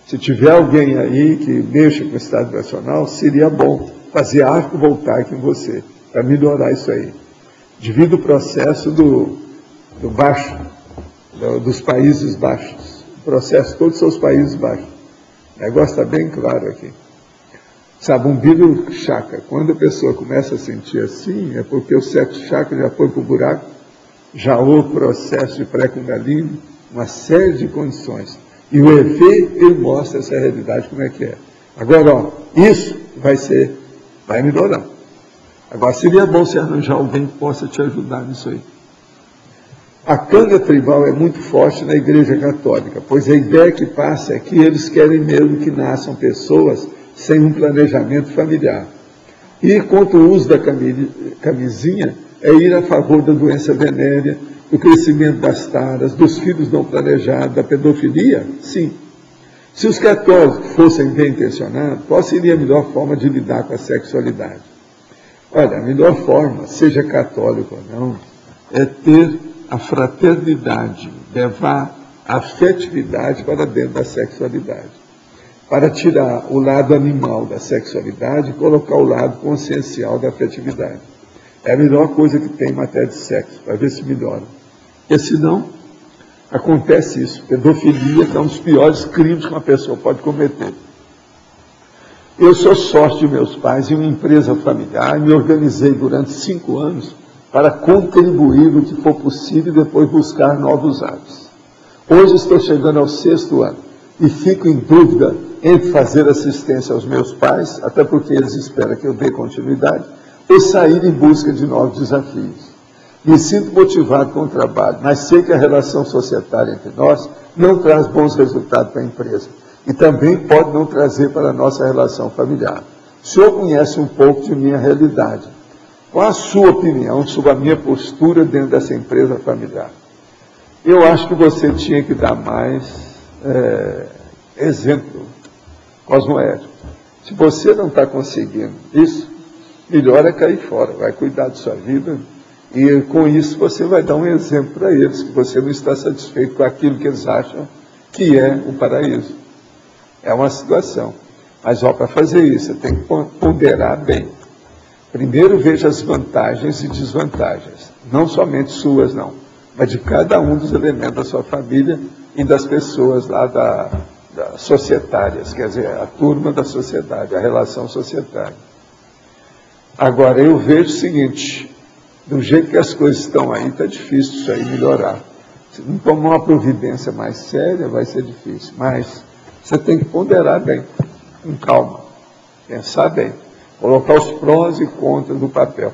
Se tiver alguém aí que mexa com o estado vibracional, seria bom fazer arco voltaico em você, para melhorar isso aí. Devido ao processo do baixo, dos Países Baixos. O processo, todos são os Países Baixos. O negócio está bem claro aqui. Sabe, umbigo chakra, quando a pessoa começa a sentir assim, é porque o sete chakra já foi para o buraco, já houve processo de pré-kundalini, uma série de condições. E o EV, ele mostra essa realidade, como é que é. Agora, ó, isso vai melhorar. Agora, seria bom se arranjar alguém que possa te ajudar nisso aí. A canga tribal é muito forte na Igreja Católica, pois a ideia que passa é que eles querem mesmo que nasçam pessoas sem um planejamento familiar. Ir contra o uso da camisinha é ir a favor da doença venérea, do crescimento das taras, dos filhos não planejados, da pedofilia? Sim. Se os católicos fossem bem intencionados, qual seria a melhor forma de lidar com a sexualidade? Olha, a melhor forma, seja católico ou não, é ter a fraternidade, levar a afetividade para dentro da sexualidade. Para tirar o lado animal da sexualidade e colocar o lado consciencial da afetividade. É a melhor coisa que tem em matéria de sexo, para ver se melhora. Porque senão, acontece isso. Pedofilia, que é um dos piores crimes que uma pessoa pode cometer. Eu sou sócio de meus pais em uma empresa familiar e me organizei durante 5 anos para contribuir no que for possível e depois buscar novos hábitos. Hoje estou chegando ao 6º ano e fico em dúvida entre fazer assistência aos meus pais, até porque eles esperam que eu dê continuidade, ou sair em busca de novos desafios. Me sinto motivado com o trabalho, mas sei que a relação societária entre nós não traz bons resultados para a empresa e também pode não trazer para a nossa relação familiar. O senhor conhece um pouco de minha realidade. Qual a sua opinião sobre a minha postura dentro dessa empresa familiar? Eu acho que você tinha que dar mais exemplo cosmoético. Se você não está conseguindo isso, melhor é cair fora, vai cuidar de sua vida e com isso você vai dar um exemplo para eles, que você não está satisfeito com aquilo que eles acham que é o paraíso. É uma situação. Mas para fazer isso, você tem que ponderar bem. Primeiro veja as vantagens e desvantagens, não somente suas não, mas de cada um dos elementos da sua família e das pessoas lá das societárias, quer dizer, a turma da sociedade, a relação societária. Agora, eu vejo o seguinte, do jeito que as coisas estão aí, está difícil isso aí melhorar. Se não tomar uma providência mais séria, vai ser difícil, mas você tem que ponderar bem, com calma, pensar bem, colocar os prós e contras no papel.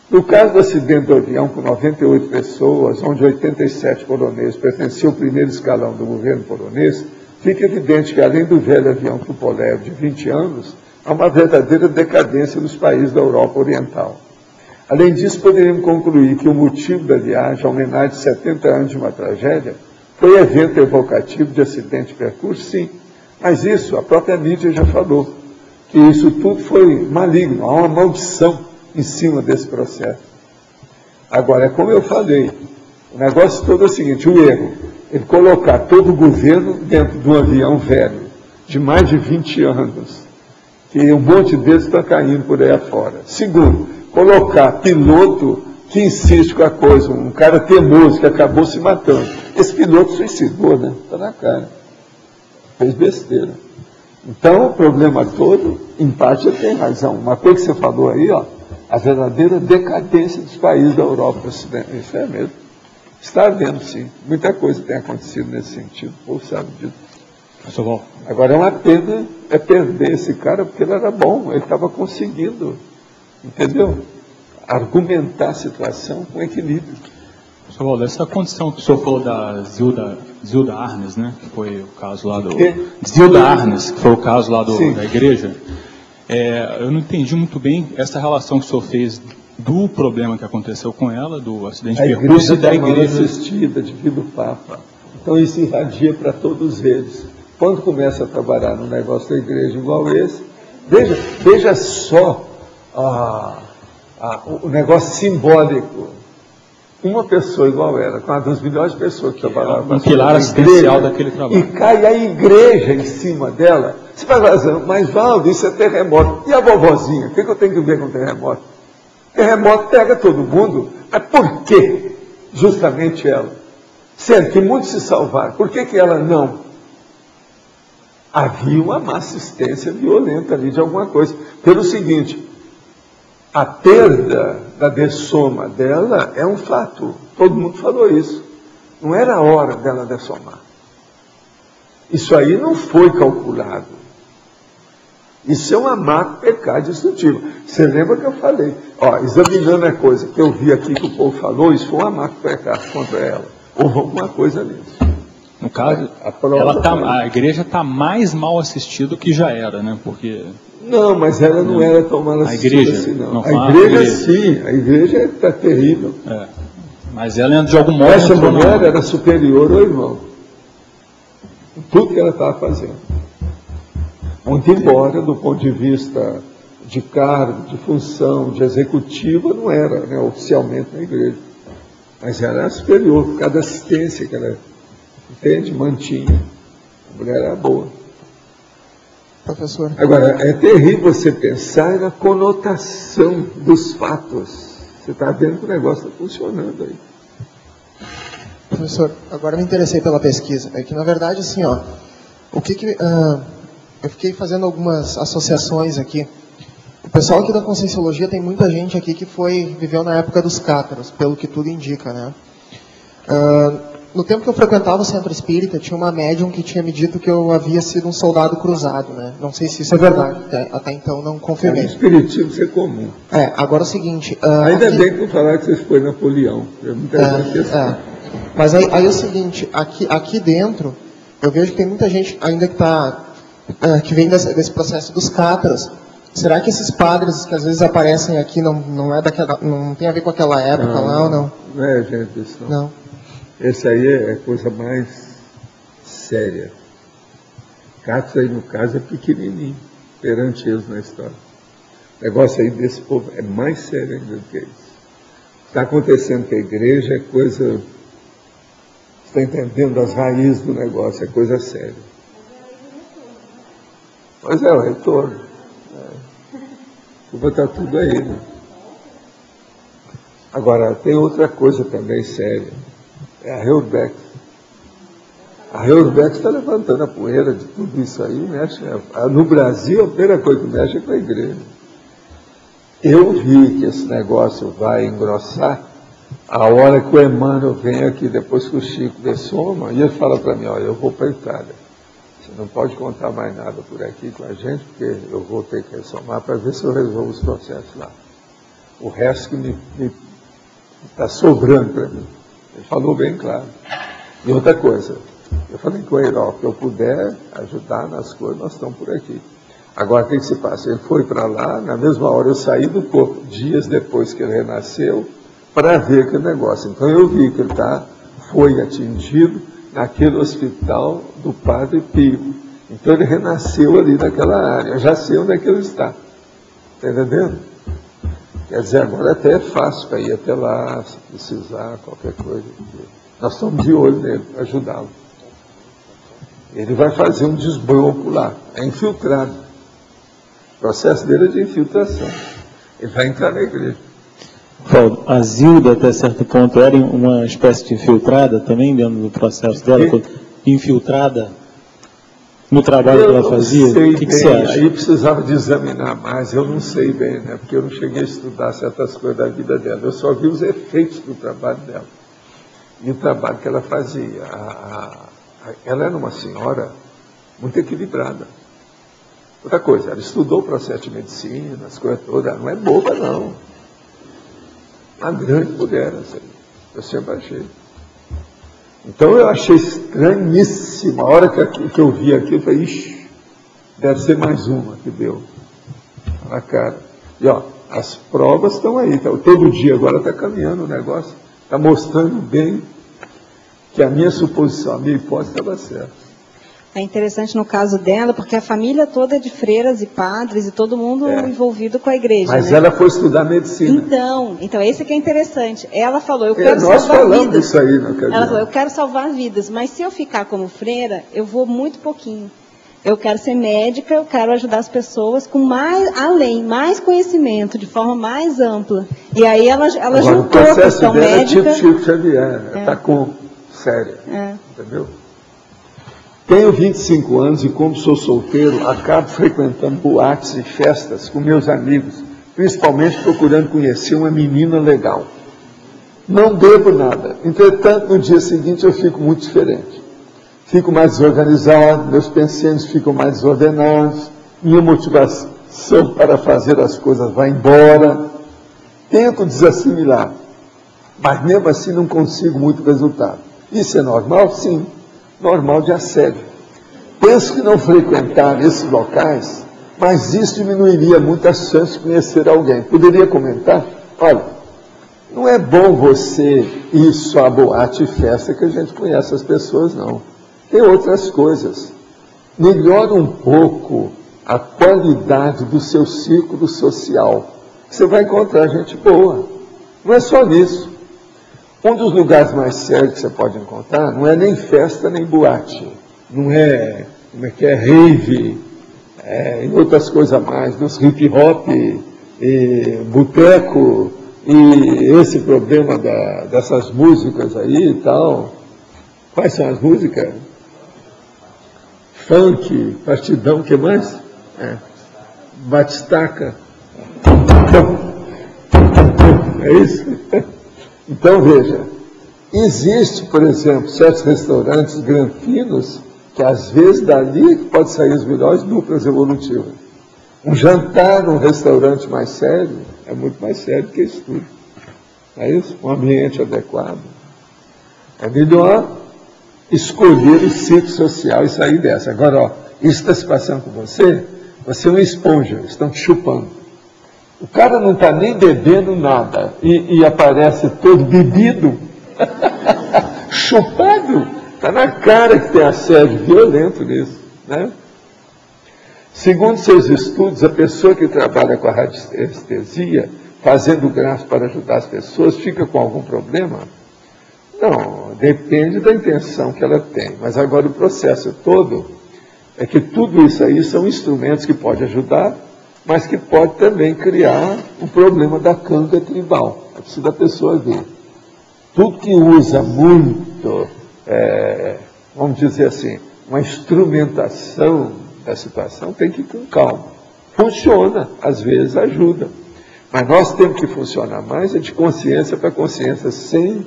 No caso do acidente do avião com 98 pessoas, onde 87 poloneses pertenciam ao primeiro escalão do governo polonês, fica evidente que, além do velho avião Tupolev de 20 anos, há uma verdadeira decadência nos países da Europa Oriental. Além disso, poderíamos concluir que o motivo da viagem, a homenagem de 70 anos de uma tragédia, foi evento evocativo de acidente de percurso, sim. Mas isso, a própria mídia já falou, que isso tudo foi maligno, há uma maldição em cima desse processo. Agora, é como eu falei, O negócio todo é o seguinte, o erro, ele colocar todo o governo dentro de um avião velho, de mais de 20 anos, que um monte deles está caindo por aí afora. Segundo, colocar piloto que insiste com a coisa, um cara teimoso que acabou se matando. Esse piloto suicidou, né? Está na cara. Fez besteira. Então, o problema todo, em parte, ele tem razão. Uma coisa que você falou aí, ó, a verdadeira decadência dos países da Europa Ocidente. Isso é mesmo. Está havendo, sim. Muita coisa tem acontecido nesse sentido. O povo sabe disso. Agora, é uma pena perder esse cara, porque ele era bom, ele estava conseguindo, entendeu? Argumentar a situação com equilíbrio. Professor Waldo, essa condição que o senhor falou da Zilda Arnes, né, que foi o caso lá do... Zilda Arnes, que foi o caso lá da igreja, eu não entendi muito bem essa relação que o senhor fez do problema que aconteceu com ela, do acidente de percurso, e da igreja assistida devido ao Papa. Então isso irradia para todos eles. Quando começa a trabalhar no negócio da igreja igual esse, veja só o negócio simbólico. Uma pessoa igual ela, com uma das milhões de pessoas que trabalhavam. Um pilar assistencial daquele trabalho. E cai a igreja em cima dela. Você vai falar, mas Valdo, isso é terremoto. E a vovozinha? O que eu tenho que ver com terremoto? Terremoto pega todo mundo. Mas por que justamente ela? Sendo que muitos se salvaram. Por que ela não? Havia uma má assistência violenta ali de alguma coisa. Pelo seguinte, a perda da dessoma dela é um fato. Todo mundo falou isso. Não era a hora dela dessomar. Isso aí não foi calculado. Isso é uma má pecado destrutivo. Você lembra que eu falei? Examinando a coisa que eu vi aqui que o povo falou, isso foi uma má pecado contra ela. Houve alguma coisa nisso. No caso, a igreja está mais mal assistida do que já era, né? Porque... Não, mas ela não era tão mal assistida assim, não. A igreja, sim, a igreja está terrível. Mas ela, de algum modo... Essa mulher era superior ao irmão. Em tudo que ela estava fazendo. Muito embora, do ponto de vista de cargo, de função, de executiva, não era, né, oficialmente na igreja. Mas ela era superior, por causa da assistência que ela, entende, mantinha. A mulher era boa. Professor. Agora, é terrível você pensar na conotação dos fatos. Você está vendo que o negócio está funcionando aí. Professor, agora me interessei pela pesquisa. É que, na verdade, assim, ó, eu fiquei fazendo algumas associações aqui. O pessoal aqui da Conscienciologia tem muita gente aqui que viveu na época dos cátaros, pelo que tudo indica, né? No tempo que eu frequentava o centro espírita, tinha uma médium que tinha me dito que eu havia sido um soldado cruzado, né? Não sei se isso é verdade, até então não confirmei. O espiritismo isso é comum. Agora é o seguinte... Ainda bem que eu falar que você foi Napoleão. Mas aí é o seguinte, aqui dentro, eu vejo que tem muita gente ainda que vem desse processo dos cátaros. Será que esses padres que às vezes aparecem aqui não tem a ver com aquela época lá ou não? Não é, gente, isso não. Esse aí é coisa mais séria. Cátaros aí, no caso, é pequenininho, perante eles na história. O negócio aí desse povo é mais sério ainda do que isso. Está acontecendo que a igreja é coisa... Está entendendo as raízes do negócio, é coisa séria. Pois é, o retorno. Vou botar tudo aí, né? Agora, tem outra coisa também séria. É a Reurbeck. A Reurbeck está levantando a poeira de tudo isso aí. Mexe, no Brasil, a primeira coisa que mexe é com a igreja. Eu vi que esse negócio vai engrossar a hora que o Emmanuel vem aqui, depois que o Chico dessoma, e ele fala para mim, eu vou para a Itália. Você não pode contar mais nada por aqui com a gente, porque eu vou ter que ressomar para ver se eu resolvo os processos lá. O resto que me está sobrando para mim. Ele falou bem claro. E outra coisa, eu falei com ele, que eu puder ajudar nas coisas, nós estamos por aqui. Agora, o que se passa? Ele foi para lá, na mesma hora eu saí do corpo, dias depois que ele renasceu, para ver aquele negócio. Então eu vi que ele foi atingido naquele hospital do Padre Pio. Então ele renasceu ali naquela área, eu já sei onde é que ele está. Está entendendo? Quer dizer, agora até é fácil para ir até lá, se precisar, qualquer coisa. Nós estamos de olho nele, para ajudá-lo. Ele vai fazer um desbroco lá, é infiltrado. O processo dele é de infiltração. Ele vai entrar na igreja. Paulo, a Zilda, até certo ponto, era uma espécie de infiltrada também dentro do processo dela? Infiltrada no trabalho que ela fazia? O que você acha? Aí precisava de examinar mais, eu não sei bem, né? Porque eu não cheguei a estudar certas coisas da vida dela. Eu só vi os efeitos do trabalho dela. E o trabalho que ela fazia. Ela era uma senhora muito equilibrada. Outra coisa, ela estudou o processo de medicina, as coisas todas, ela não é boba, não. Uma grande mulher, assim, eu sempre achei. Então eu achei estranhíssima. A hora que eu vi aquilo, eu falei, ixi, deve ser mais uma que deu na cara. E ó, as provas estão aí, tá? Todo dia agora está caminhando o negócio, está mostrando bem que a minha suposição, a minha hipótese estava certa. É interessante no caso dela, porque a família toda é de freiras e padres e todo mundo envolvido com a igreja. Mas né? ela foi estudar medicina. Então esse que é interessante. Ela falou, eu nós quero salvar falamos vidas. Disso aí, não quer ela dizer. falou, eu quero salvar vidas, mas se eu ficar como freira, eu vou muito pouquinho. Eu quero ser médica, eu quero ajudar as pessoas com mais conhecimento, de forma mais ampla. E aí ela juntou a questão médica. É tipo Chico Xavier, está com séria. Entendeu? Tenho 25 anos e, como sou solteiro, acabo frequentando boates e festas com meus amigos, principalmente procurando conhecer uma menina legal. Não bebo nada. Entretanto, no dia seguinte eu fico muito diferente. Fico mais desorganizado, meus pensamentos ficam mais desordenados, minha motivação para fazer as coisas vai embora. Tento desassimilar, mas mesmo assim não consigo muito resultado. Isso é normal? Sim. Normal de assédio. Penso que não frequentar esses locais, mas isso diminuiria muito a chance de conhecer alguém. Poderia comentar? Olha, não é bom você ir só a boate e festa que a gente conhece as pessoas, não. Tem outras coisas. Melhora um pouco a qualidade do seu círculo social. Você vai encontrar gente boa. Não é só nisso. Um dos lugares mais sérios que você pode encontrar não é nem festa nem boate, não é, como é que é, rave, e outras coisas mais, nos hip hop, e boteco, e esse problema dessas músicas aí e tal. Quais são as músicas? Funk, partidão, o que mais? Batistaca. É isso? Então, veja, existe, por exemplo, certos restaurantes granfinos que às vezes dali pode sair as melhores duplas evolutivas. Um jantar num restaurante mais sério é muito mais sério que isso tudo. É isso? Um ambiente adequado. É melhor escolher o ciclo social e sair dessa. Agora, ó, isso está se passando com você, você é uma esponja, estão te chupando. O cara não está nem bebendo nada e aparece todo bebido, chupado. Está na cara que tem assédio violento nisso. Né? Segundo seus estudos, a pessoa que trabalha com a radiestesia, fazendo grafo para ajudar as pessoas, fica com algum problema? Não, depende da intenção que ela tem. Mas agora o processo todo é que tudo isso aí são instrumentos que podem ajudar, mas que pode também criar um problema da canga tribal. É preciso a pessoa ver. Tudo que usa muito, vamos dizer assim, uma instrumentação da situação, tem que ir com calma. Funciona, às vezes ajuda. Mas nós temos que funcionar mais de consciência para consciência, sem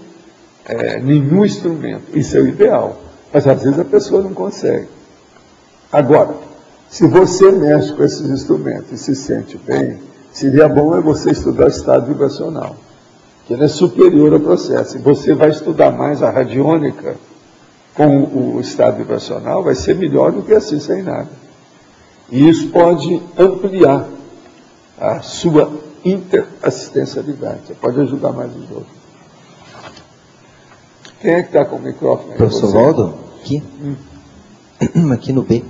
nenhum instrumento. Isso é o ideal. Mas às vezes a pessoa não consegue. Agora, se você mexe com esses instrumentos e se sente bem, seria bom você estudar o estado vibracional, que ele é superior ao processo. E você vai estudar mais a radiônica com o estado vibracional, vai ser melhor do que assim, sem nada. E isso pode ampliar a sua interassistencialidade. Você pode ajudar mais os outros. Quem é que está com o microfone? Professor Waldo? Aqui. Aqui no B.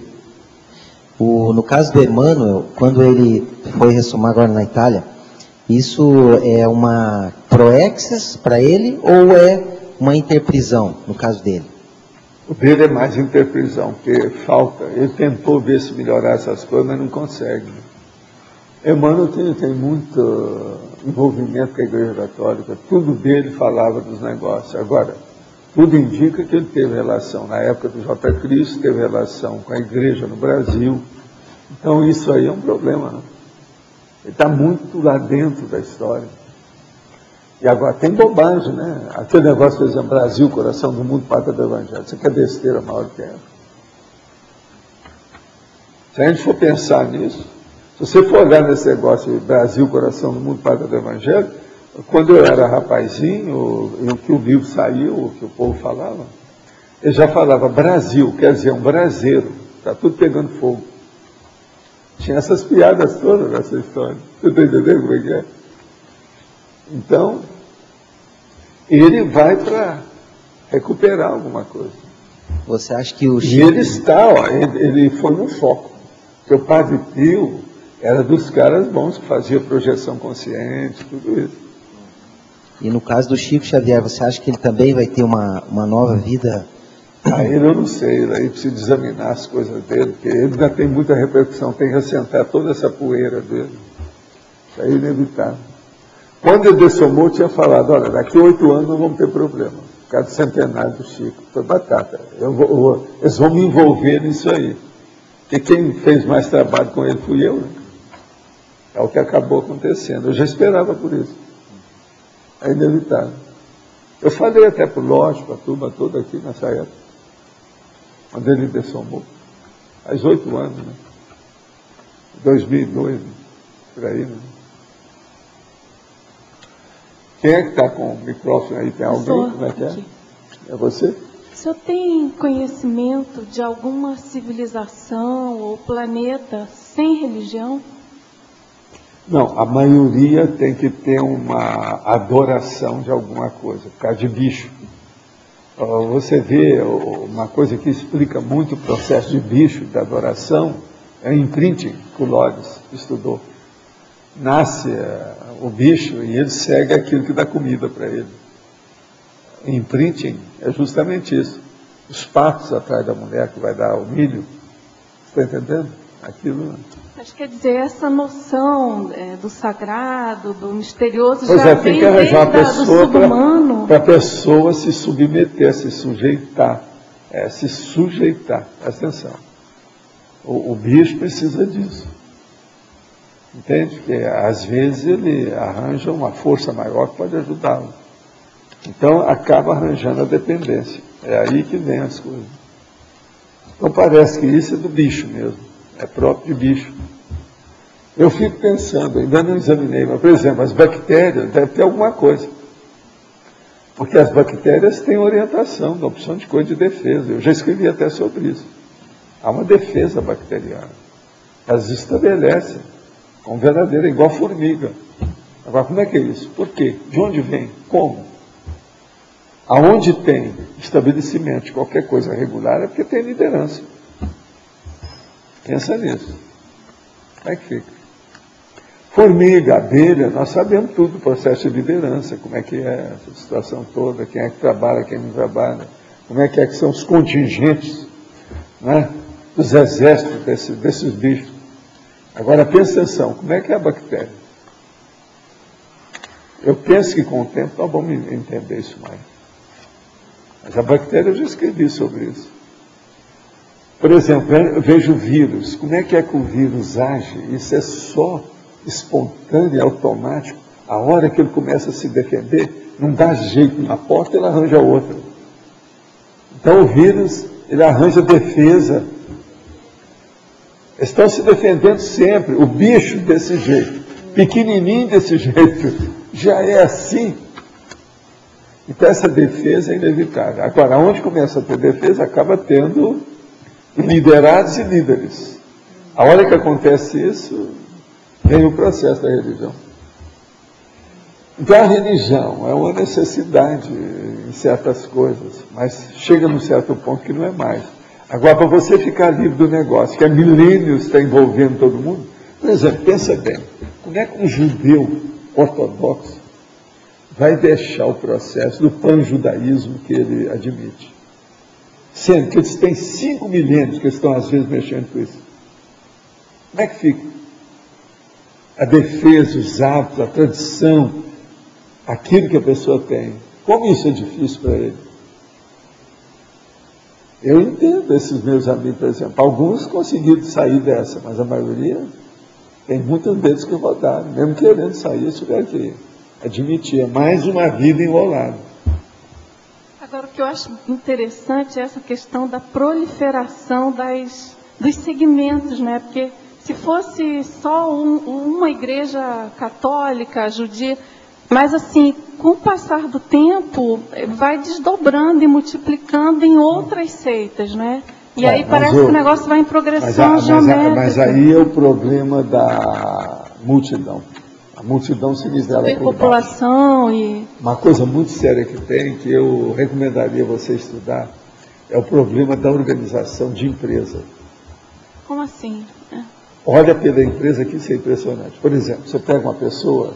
No caso do Emmanuel, quando ele foi ressumar agora na Itália, Isso é uma proexis para ele ou é uma interprisão, no caso dele? O dele é mais interprisão, porque falta. Ele tentou ver se melhorar essas coisas, mas não consegue. Emmanuel tem muito envolvimento com a Igreja Católica, tudo dele falava dos negócios. Agora, tudo indica que ele teve relação, na época do J. Cristo, teve relação com a Igreja no Brasil. Então isso aí é um problema, né? Ele está muito lá dentro da história. E agora tem bobagem, né? Aquele negócio, por exemplo, Brasil, coração do mundo, pátria do Evangelho. Isso aqui é besteira maior que essa. Se a gente for pensar nisso, se você for olhar nesse negócio de Brasil, coração do mundo, pátria do Evangelho, quando eu era rapazinho, que o livro saiu, o que o povo falava, ele já falava Brasil, quer dizer, um braseiro, está tudo pegando fogo. Tinha essas piadas todas nessa história. Você está entendendo como é que é? Então, ele vai para recuperar alguma coisa. Você acha que o Chico... E ele está, ó, ele foi no foco. Porque o Padre Pio era dos caras bons que fazia projeção consciente, tudo isso. E no caso do Chico Xavier, você acha que ele também vai ter uma nova vida? Aí eu não sei, aí preciso examinar as coisas dele, porque ele ainda tem muita repercussão, tem que assentar toda essa poeira dele. Isso aí é inevitável. Quando ele dessomou, tinha falado, olha, daqui 8 anos não vamos ter problema. Por causa do centenário do Chico. Foi batata. Eles vão me envolver nisso aí. Porque quem fez mais trabalho com ele fui eu, né? É o que acabou acontecendo. Eu já esperava por isso. É inevitável. Eu falei até para o Lógico, para a turma toda aqui nessa época, quando ele dessomou. Faz 8 anos, né? 2002, né? Por aí, né? Quem é que está com o microfone aí? Tem alguém? Como é que é? Aqui. É você? O senhor tem conhecimento de alguma civilização ou planeta sem religião? Não, a maioria tem que ter uma adoração de alguma coisa, por causa de bicho. Você vê uma coisa que explica muito o processo de bicho, de adoração, é o imprinting que o Lores estudou. Nasce o bicho e ele segue aquilo que dá comida para ele. Imprinting é justamente isso. Os patos atrás da mulher que vai dar o milho, está entendendo? Aquilo... Mas quer dizer, essa noção do sagrado, do misterioso, pois já tem vem que arranjar desde uma pessoa para a pessoa se submeter, se sujeitar. Se sujeitar. Presta atenção. O bicho precisa disso. Entende? Porque às vezes ele arranja uma força maior que pode ajudá-lo. Então acaba arranjando a dependência. É aí que vem as coisas. Então parece que isso é do bicho mesmo. É próprio de bicho. Eu fico pensando, ainda não examinei, mas, por exemplo, as bactérias devem ter alguma coisa. Porque as bactérias têm orientação, da opção de coisa de defesa. Eu já escrevi até sobre isso. Há uma defesa bacteriana. Elas estabelecem como verdadeira, igual formiga. Agora, como é que é isso? Por quê? De onde vem? Como? Aonde tem estabelecimento de qualquer coisa regular é porque tem liderança. Pensa nisso. Como é que fica? Formiga, abelha, nós sabemos tudo do processo de liderança, como é que é essa situação toda, quem é que trabalha, quem não trabalha, como é que são os contingentes, né, dos exércitos desses bichos. Agora, presta atenção, como é que é a bactéria? Eu penso que com o tempo nós vamos entender isso mais. Mas a bactéria, eu já escrevi sobre isso. Por exemplo, eu vejo o vírus. Como é que o vírus age? Isso é só espontâneo, automático. A hora que ele começa a se defender, não dá jeito na porta, ele arranja outra. Então o vírus, ele arranja defesa. Estão se defendendo sempre. O bicho desse jeito, pequenininho desse jeito, já é assim. Então essa defesa é inevitável. Agora, onde começa a ter defesa, acaba tendo liderados e líderes. A hora que acontece isso, vem o processo da religião. Então a religião é uma necessidade em certas coisas, mas chega num certo ponto que não é mais. Agora, para você ficar livre do negócio, que há milênios está envolvendo todo mundo, por exemplo, pensa bem, como é que um judeu ortodoxo vai deixar o processo do panjudaísmo que ele admite. Sendo que eles têm 5 milênios que estão, às vezes, mexendo com isso. Como é que fica? A defesa, os hábitos, a tradição, aquilo que a pessoa tem. Como isso é difícil para ele? Eu entendo esses meus amigos, por exemplo. Alguns conseguiram sair dessa, mas a maioria tem muitos deles que rodaram. Mesmo querendo sair, eles tiveram que admitir. É mais uma vida enrolada. Agora, o que eu acho interessante é essa questão da proliferação dos segmentos, né? Porque se fosse só uma igreja católica, judia, mas assim, com o passar do tempo, vai desdobrando e multiplicando em outras seitas, né? E aí parece que o negócio vai em progressão geométrica. Mas aí é o problema da multidão. A multidão se nivela por população e... Uma coisa muito séria que tem, que eu recomendaria você estudar, é o problema da organização de empresa. Como assim? Olha pela empresa que isso é impressionante. Por exemplo, você pega uma pessoa,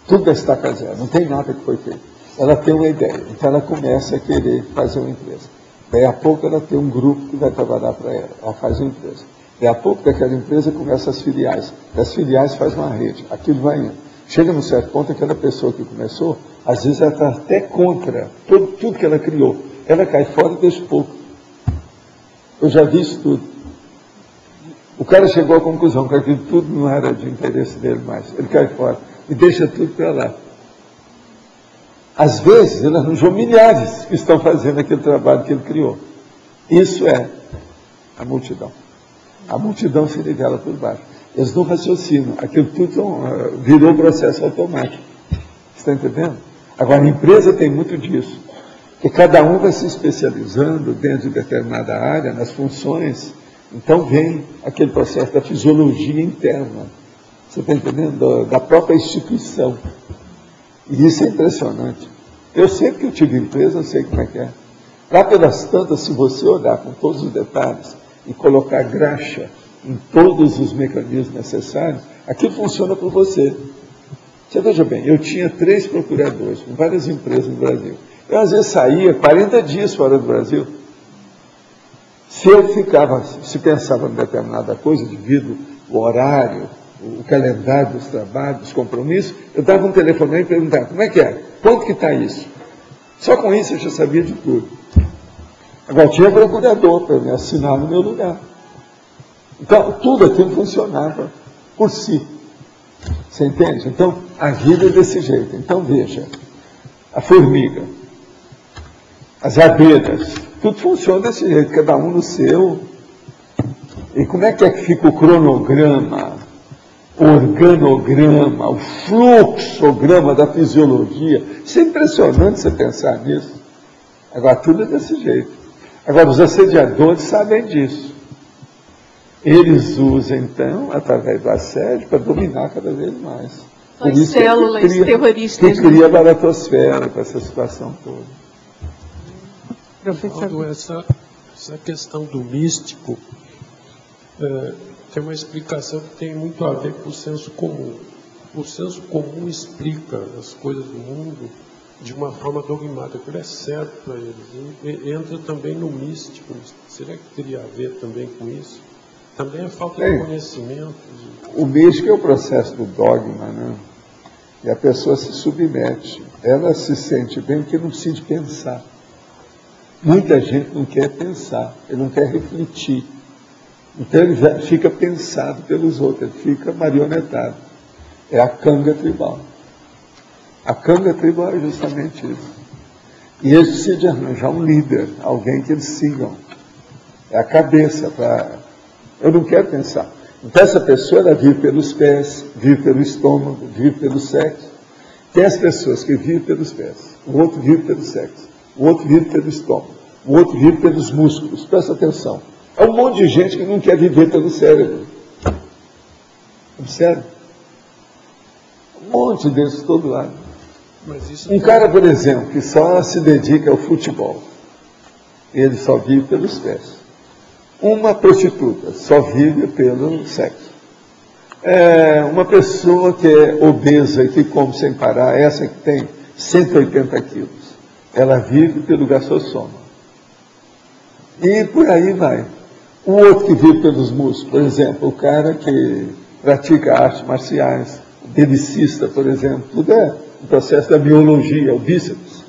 tudo está casado, não tem nada que foi feito. Ela tem uma ideia, então ela começa a querer fazer uma empresa. Daí a pouco ela tem um grupo que vai trabalhar para ela, ela faz uma empresa. Daí a pouco daquela empresa começa as filiais. Das filiais faz uma rede, aquilo vai indo. Chega num certo ponto, aquela pessoa que começou, às vezes ela está até contra tudo que ela criou. Ela cai fora e deixa pouco. Eu já vi isso tudo. O cara chegou à conclusão que aquilo tudo não era de interesse dele mais. Ele cai fora e deixa tudo para lá. Às vezes, ele arranjou milhares que estão fazendo aquele trabalho que ele criou. Isso é a multidão. A multidão se nivela por baixo. Eles não raciocinam. Aquilo tudo virou processo automático. Está entendendo? Agora, a empresa tem muito disso. Porque cada um vai se especializando dentro de determinada área, nas funções. Então vem aquele processo da fisiologia interna. Você está entendendo? Da própria instituição. E isso é impressionante. Eu sei que eu tive empresa, eu sei como é que é. Lá pelas tantas, se você olhar com todos os detalhes e colocar graxa em todos os mecanismos necessários, aquilo funciona por você. Você veja bem, eu tinha 3 procuradores com várias empresas no Brasil. Eu às vezes saía 40 dias fora do Brasil. Se pensava em determinada coisa, devido ao horário, o calendário dos trabalhos, dos compromissos, eu dava um telefonema e perguntava, como é que é? Quanto que está isso? Só com isso eu já sabia de tudo. Agora, tinha procurador para me assinar no meu lugar. Então, tudo aquilo funcionava por si. Você entende? Então, a vida é desse jeito. Então, veja, a formiga, as abelhas, tudo funciona desse jeito, cada um no seu. E como é que fica o cronograma, o organograma, o fluxograma da fisiologia? Isso é impressionante você pensar nisso. Agora, tudo é desse jeito. Agora, os assediadores sabem disso. Eles usam, então, através do assédio, para dominar cada vez mais. Por isso células terroristas. Que cria a baratosfera com essa situação toda. Professor, essa questão do místico tem uma explicação que tem muito a ver com o senso comum. O senso comum explica as coisas do mundo de uma forma dogmática. Ele é certo para eles. E entra também no místico. Será que teria a ver também com isso? Também é falta de conhecimento. O místico é o processo do dogma, né? E a pessoa se submete. Ela se sente bem porque não precisa de pensar. Muita gente não quer pensar, ele não quer refletir. Então ele fica pensado pelos outros, ele fica marionetado. É a canga tribal. A canga tribal é justamente isso. E eles precisam de arranjar um líder, alguém que eles sigam. É a cabeça para... Eu não quero pensar. Então essa pessoa, ela vive pelos pés, vive pelo estômago, vive pelo sexo. Tem as pessoas que vivem pelos pés, o outro vive pelo sexo. O outro vive pelo estômago, o outro vive pelos músculos. Presta atenção. É um monte de gente que não quer viver pelo cérebro. Observe. Um monte deles de todo lado. Um cara, por exemplo, que só se dedica ao futebol. Ele só vive pelos pés. Uma prostituta só vive pelo sexo. Uma pessoa que é obesa e que come sem parar, essa que tem 180 quilos, ela vive pelo gasossoma. E por aí vai. O outro que vive pelos músculos, por exemplo, o cara que pratica artes marciais, o belicista, por exemplo, tudo é um processo da biologia, o bíceps.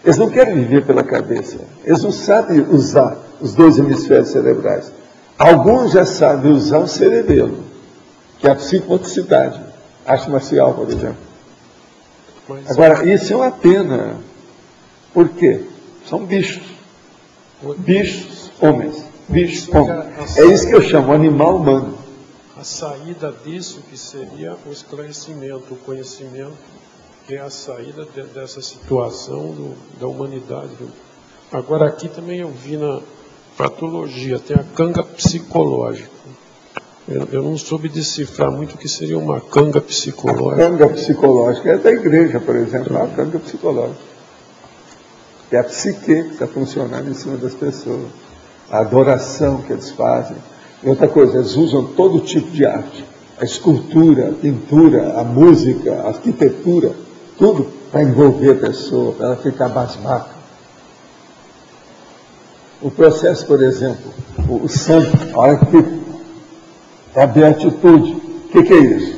Eles não querem viver pela cabeça, eles não sabem usar os dois hemisférios cerebrais. Alguns já sabem usar o cerebelo, que é a psicomotricidade, arte marcial, por exemplo. Agora, isso é uma pena. Por quê? São bichos. Bichos, homens. Bichos, homens. É isso que eu chamo animal humano. A saída disso que seria o esclarecimento, o conhecimento, que é a saída dessa situação da humanidade. Agora, aqui também eu vi na patologia, tem a canga psicológica. Eu não soube decifrar muito o que seria uma canga psicológica. A canga psicológica é da igreja, por exemplo, a canga psicológica. É a psique que está funcionando em cima das pessoas. A adoração que eles fazem. E outra coisa, eles usam todo tipo de arte. A escultura, a pintura, a música, a arquitetura, tudo para envolver a pessoa, para ela ficar basbaca. O processo, por exemplo, o santo, a hora que é a beatitude. O que é isso?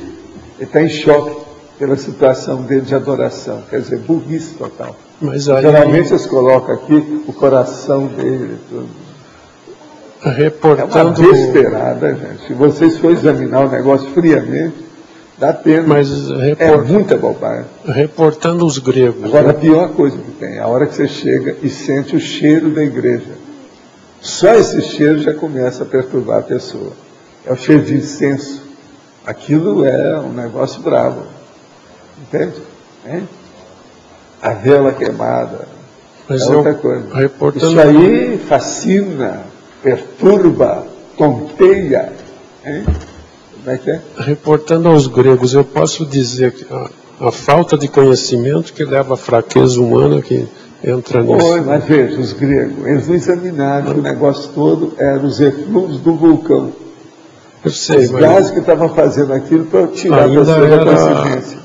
Ele está em choque pela situação dele de adoração, quer dizer, burrice total. Mas aí, geralmente eles colocam aqui o coração dele, tudo. Reportando... É uma desesperada, gente. Se vocês forem examinar o negócio friamente, dá pena. Mas é muita bobagem. Reportando os gregos. Agora, a pior coisa que tem, a hora que você chega e sente o cheiro da igreja. Só esse cheiro já começa a perturbar a pessoa. É o cheiro de incenso. Aquilo é um negócio bravo. Entende? Hein? A vela queimada. Mas é outra coisa. Isso aí fascina, perturba, tonteia. Hein? Como é que é? Reportando aos gregos, eu posso dizer que a falta de conhecimento que leva à fraqueza humana que entra nisso. Oi, mas veja, os gregos, eles não examinaram que o negócio todo eram os efluves do vulcão. Eu sei, os gases que estavam fazendo aquilo para tirar a pessoa da consciência.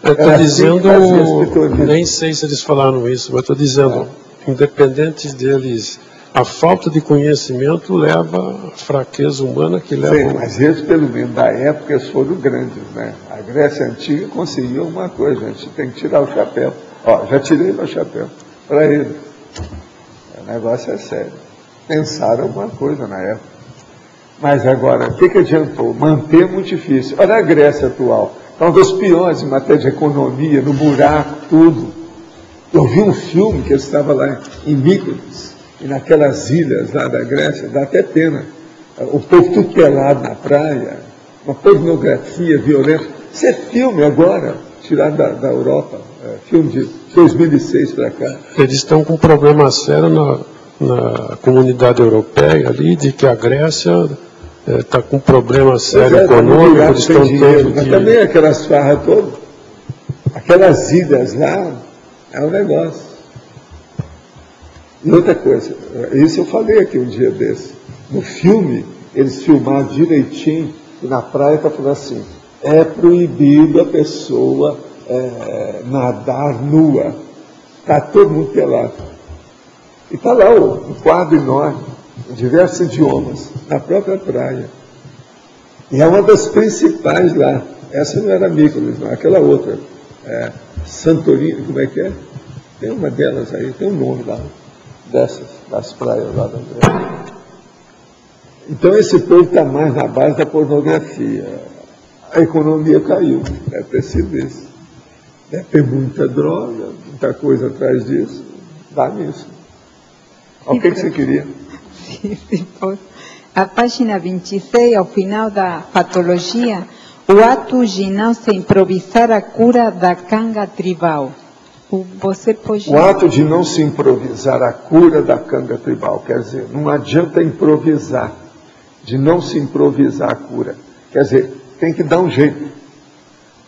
Eu estou dizendo, nem sei se eles falaram isso, mas estou dizendo, independente deles, a falta de conhecimento leva à fraqueza humana que leva... Sim, mas eles, pelo menos, da época, eles foram grandes, né? A Grécia Antiga conseguiu uma coisa, a gente tem que tirar o chapéu. Ó, já tirei meu chapéu para eles. O negócio é sério. Pensaram uma coisa na época. Mas agora, o que adiantou? Manter é muito difícil. Olha a Grécia atual. É um dos piores em matéria de economia, no buraco, tudo. Eu vi um filme que eu estava lá em Mykonos, e naquelas ilhas lá da Grécia, dá até pena. O povo tudo pelado na praia, uma pornografia violenta. Isso é filme agora, tirado da Europa, filme de 2006 para cá. Eles estão com um problema sério na comunidade europeia ali, de que a Grécia está com um problema sério econômico, eles estão tendo mas também aquelas farras todas, aquelas ilhas lá, é um negócio. E outra coisa, isso eu falei aqui um dia desse, no filme, eles filmaram direitinho, e na praia está falando assim, é proibido a pessoa nadar nua, está todo mundo pelado. E está lá um quadro enorme, em diversos idiomas, na própria praia. E é uma das principais lá. Essa não era Mykonos, não, aquela outra. Santorini, como é que é? Tem uma delas aí, tem um nome lá, dessas, das praias lá da Grécia. Então esse povo está mais na base da pornografia. A economia caiu, deve ter sido isso. Deve ter muita droga, muita coisa atrás disso, dá nisso. O que você queria? A página 26, ao final da patologia, o ato de não se improvisar a cura da canga tribal. Você pode... O ato de não se improvisar a cura da canga tribal, quer dizer, não adianta improvisar, de não se improvisar a cura. Quer dizer, tem que dar um jeito.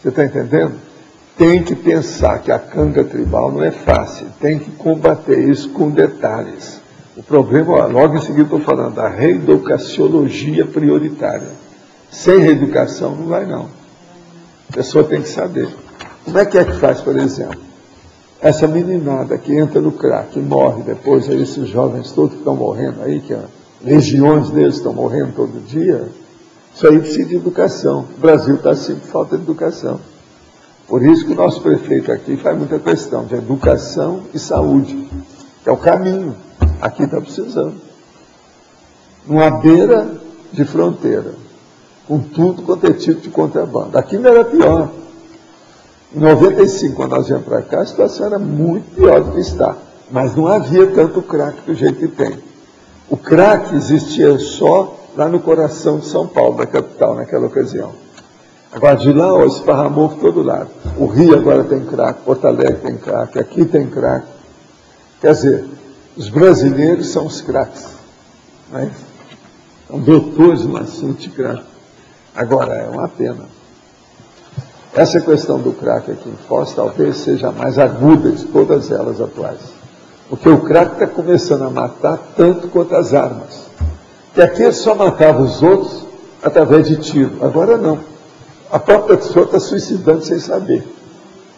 Você está entendendo? Tem que pensar que a canga tribal não é fácil, tem que combater isso com detalhes. O problema, logo em seguida estou falando da reeducaciologia prioritária. Sem reeducação não vai não. A pessoa tem que saber. Como é que faz, por exemplo? Essa meninada que entra no crack, que morre depois, esses jovens todos que estão morrendo aí, que legiões deles estão morrendo todo dia, isso aí precisa de educação. O Brasil está assim por falta de educação. Por isso que o nosso prefeito aqui faz muita questão de educação e saúde, que é o caminho. Aqui está precisando. Numa beira de fronteira, com tudo quanto é tipo de contrabando. Aqui não era pior. Em 95, quando nós viemos para cá, a situação era muito pior do que está. Mas não havia tanto crack do jeito que tem. O crack existia só lá no coração de São Paulo, da capital, naquela ocasião. Agora, de lá, ó, esparramou por todo lado. O Rio agora tem crack, Porto Alegre tem crack, aqui tem crack. Quer dizer, os brasileiros são os craques. Né? São doutores no assunto de crack. Agora, é uma pena. Essa questão do crack aqui em Foz talvez seja a mais aguda de todas elas atuais. Porque o crack está começando a matar tanto quanto as armas. Que aqui ele só matava os outros através de tiro. Agora não. A própria pessoa está suicidando sem saber.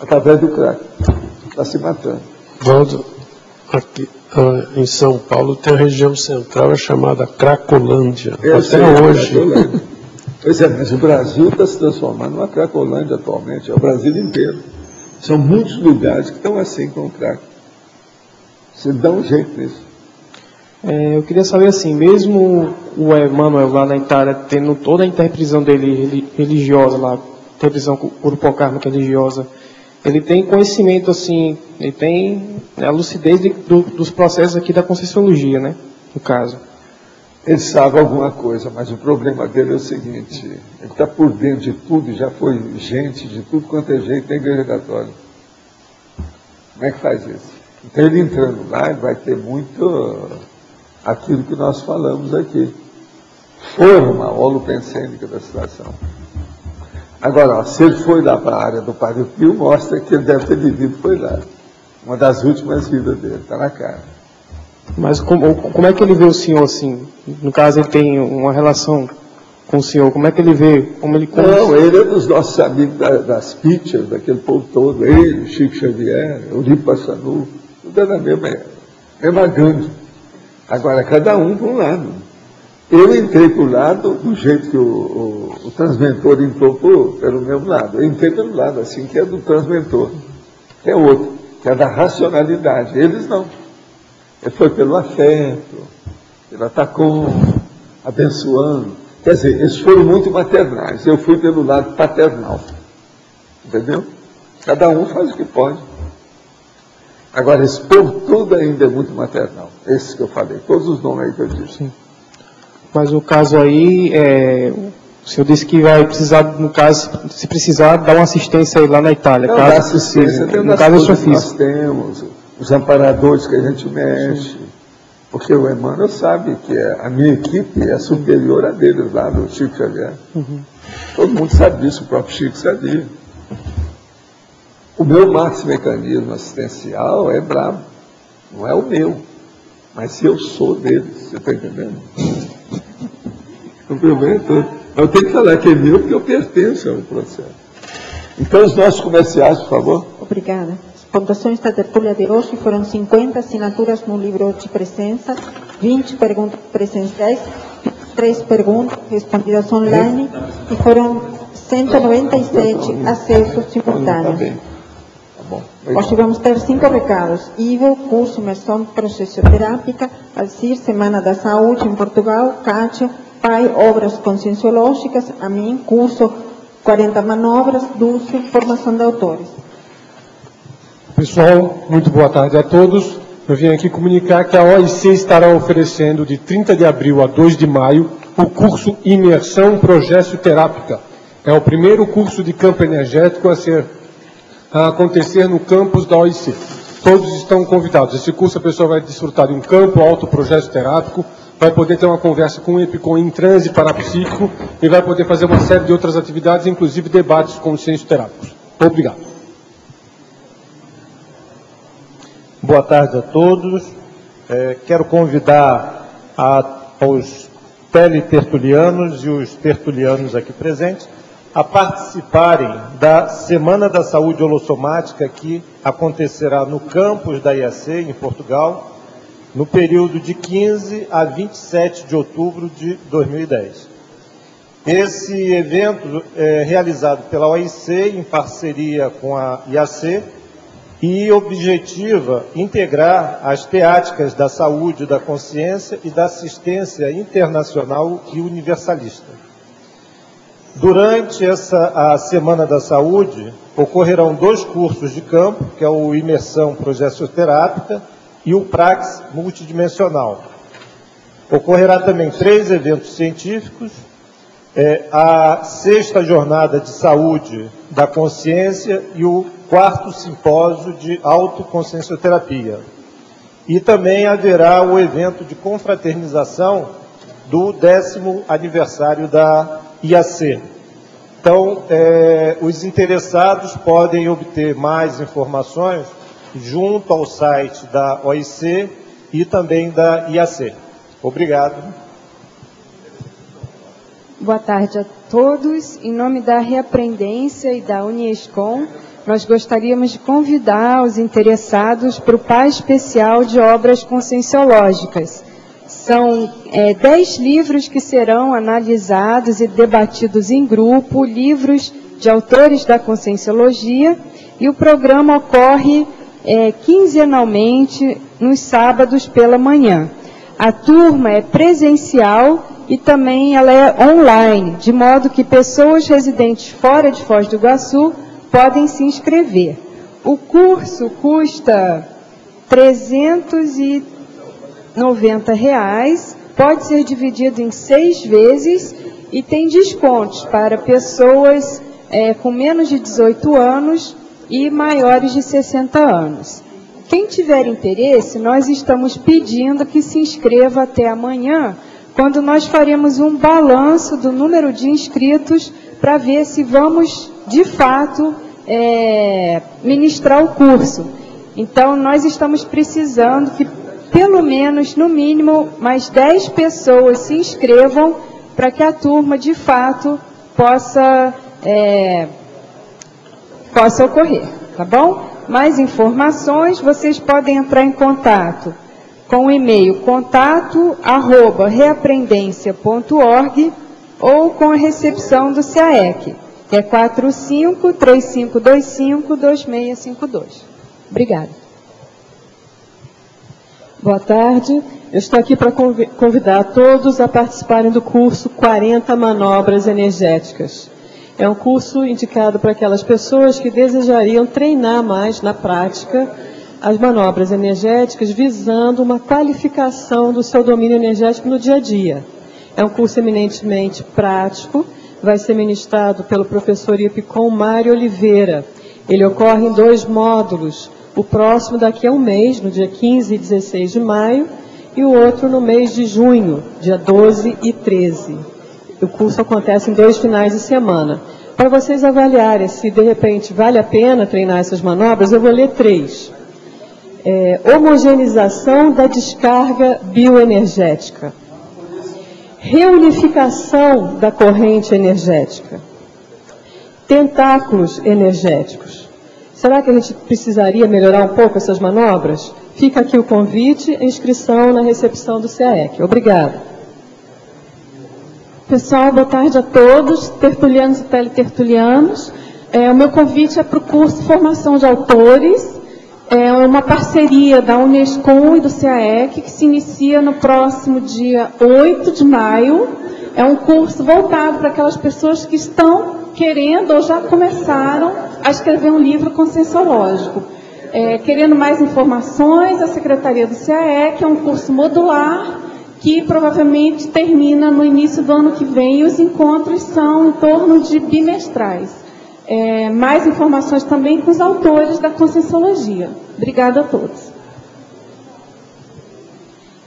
Através do crack. Está se matando. Valdo, aqui em São Paulo tem a região central chamada Cracolândia. Até hoje. Pois é, mas o Brasil está se transformando numa Cracolândia atualmente, é o Brasil inteiro. São muitos lugares que estão assim com o crack. Você dá um jeito nisso. Eu queria saber assim, mesmo o Emmanuel lá na Itália, tendo toda a interpretação dele religiosa lá, interpretação Urupokarma religiosa, ele tem conhecimento assim, ele tem a lucidez dos processos aqui da Conscienciologia, né, no caso. Ele sabe alguma coisa, mas o problema dele é o seguinte, ele está por dentro de tudo, já foi gente de tudo quanto é jeito na Igreja Católica. Como é que faz isso? Então ele entrando lá, ele vai ter muito aquilo que nós falamos aqui. Forma holopensênica da situação. Agora, ó, se ele foi lá para a área do Padre Pio, mostra que ele deve ter vivido foi lá. Uma das últimas vidas dele, está na cara. Mas como é que ele vê o senhor assim? No caso, ele tem uma relação com o senhor. Como é que ele vê? Como ele Não, ele é dos nossos amigos das pictures, daquele povo todo. Ele, Chico Xavier, Eurico Passanu, tudo é da mesma gangue. Agora, cada um para um lado. Eu entrei para o lado do jeito que o transmentor entrou pelo mesmo lado. Eu entrei pelo lado, assim, que é do transmentor. Tem outro, que é da racionalidade. Eles não. Ele foi pelo afeto, pelo atacom, abençoando. Quer dizer, eles foram muito maternais. Eu fui pelo lado paternal. Entendeu? Cada um faz o que pode. Agora, esse povo todo ainda é muito maternal. Esses que eu falei, todos os nomes aí que eu disse. Sim. Mas o caso aí, o senhor disse que vai precisar, no caso, se precisar, dar uma assistência aí lá na Itália. Não, caso assistência tem no caso, eu sou nós temos, os amparadores que a gente mexe. Sim. Porque o Emmanuel sabe que a minha equipe é superior a deles lá, do Chico Xavier. Uhum. Todo mundo sabe disso, o próprio Chico sabia. O meu maximecanismo assistencial é brabo. Não é o meu. Mas eu sou deles, você está entendendo? O problema é todo. Eu tenho que falar que é meu porque eu pertenço ao processo. Então, os nossos comerciais, por favor. Obrigada. As pontuações da tertúlia de hoje foram 50 assinaturas no livro de presença, 20 perguntas presenciais, 3 perguntas respondidas online e foram 197 acessos simultâneos. Hoje vamos ter 5 recados. Ivo, curso Imersão Processioterápica, Alcir, Semana da Saúde em Portugal, Kátia, Pai, Obras Conscienciológicas, a mim, curso 40 Manobras, Dulce, Formação de Autores. Pessoal, muito boa tarde a todos. Eu vim aqui comunicar que a OIC estará oferecendo de 30 de abril a 2 de maio o curso Imersão Processioterápica. É o primeiro curso de campo energético a acontecer no campus da OIC. Todos estão convidados. Esse curso a pessoa vai desfrutar de um campo autoprojeto terápico, vai poder ter uma conversa com o EPICOM em transe parapsíquico e vai poder fazer uma série de outras atividades, inclusive debates consciencioterápicos. Obrigado. Boa tarde a todos. Quero convidar aos teletertulianos e os tertulianos aqui presentes a participarem da Semana da Saúde Holossomática, que acontecerá no campus da IAC, em Portugal, no período de 15 a 27 de outubro de 2010. Esse evento é realizado pela OIC em parceria com a IAC e objetiva integrar as teáticas da saúde, da consciência e da assistência internacional e universalista. Durante a Semana da Saúde, ocorrerão 2 cursos de campo, que é o Imersão Progessoterápica e o Praxis Multidimensional. Ocorrerá também 3 eventos científicos, a 6ª Jornada de Saúde da Consciência e o 4º Simpósio de Autoconsciencioterapia. E também haverá o evento de confraternização do 10º aniversário da IAC. Então, os interessados podem obter mais informações junto ao site da OIC e também da IAC. Obrigado. Boa tarde a todos. Em nome da Reaprendência e da Uniescom, nós gostaríamos de convidar os interessados para o PA especial de obras conscienciológicas. São 10 livros que serão analisados e debatidos em grupo, livros de autores da Conscienciologia, e o programa ocorre quinzenalmente, nos sábados pela manhã. A turma é presencial e também ela é online, de modo que pessoas residentes fora de Foz do Iguaçu podem se inscrever. O curso custa R$ 390, pode ser dividido em 6 vezes e tem descontos para pessoas com menos de 18 anos e maiores de 60 anos. Quem tiver interesse, nós estamos pedindo que se inscreva até amanhã, quando nós faremos um balanço do número de inscritos para ver se vamos, de fato, ministrar o curso. Então, nós estamos precisando que, pelo menos, no mínimo, mais 10 pessoas se inscrevam para que a turma, de fato, possa ocorrer, tá bom? Mais informações, vocês podem entrar em contato com o e-mail contato@reaprendência.org ou com a recepção do CAEC, que é 45-3525-2652. Obrigada. Boa tarde. Eu estou aqui para convidar todos a participarem do curso 40 Manobras Energéticas. É um curso indicado para aquelas pessoas que desejariam treinar mais na prática as manobras energéticas, visando uma qualificação do seu domínio energético no dia a dia. É um curso eminentemente prático, vai ser ministrado pelo professor Ipicom Mário Oliveira. Ele ocorre em 2 módulos, o próximo daqui a um mês, no dia 15 e 16 de maio, e o outro no mês de junho, dia 12 e 13. O curso acontece em 2 finais de semana. Para vocês avaliarem se, de repente, vale a pena treinar essas manobras, eu vou ler 3. Homogeneização da descarga bioenergética. Reunificação da corrente energética. Tentáculos energéticos. Será que a gente precisaria melhorar um pouco essas manobras? Fica aqui o convite, a inscrição na recepção do CAEC. Obrigada. Pessoal, boa tarde a todos, tertulianos e teletertulianos. O meu convite é para o curso Formação de Autores. É uma parceria da Unescom e do CAEC, que se inicia no próximo dia 8 de maio. É um curso voltado para aquelas pessoas que estão querendo ou já começaram a escrever um livro conscienciológico. Querendo mais informações, a Secretaria do CAEC é um curso modular, que provavelmente termina no início do ano que vem, e os encontros são em torno de bimestrais. Mais informações também com os autores da Conscienciologia. Obrigada a todos.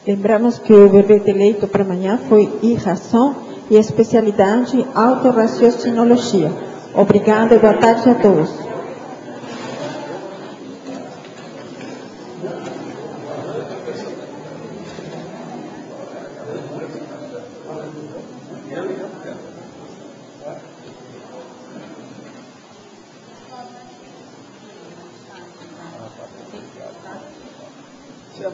Lembramos que o verbete eleito para amanhã foi irração e especialidade autorraciocinologia. Obrigada e boa tarde a todos. Tchau.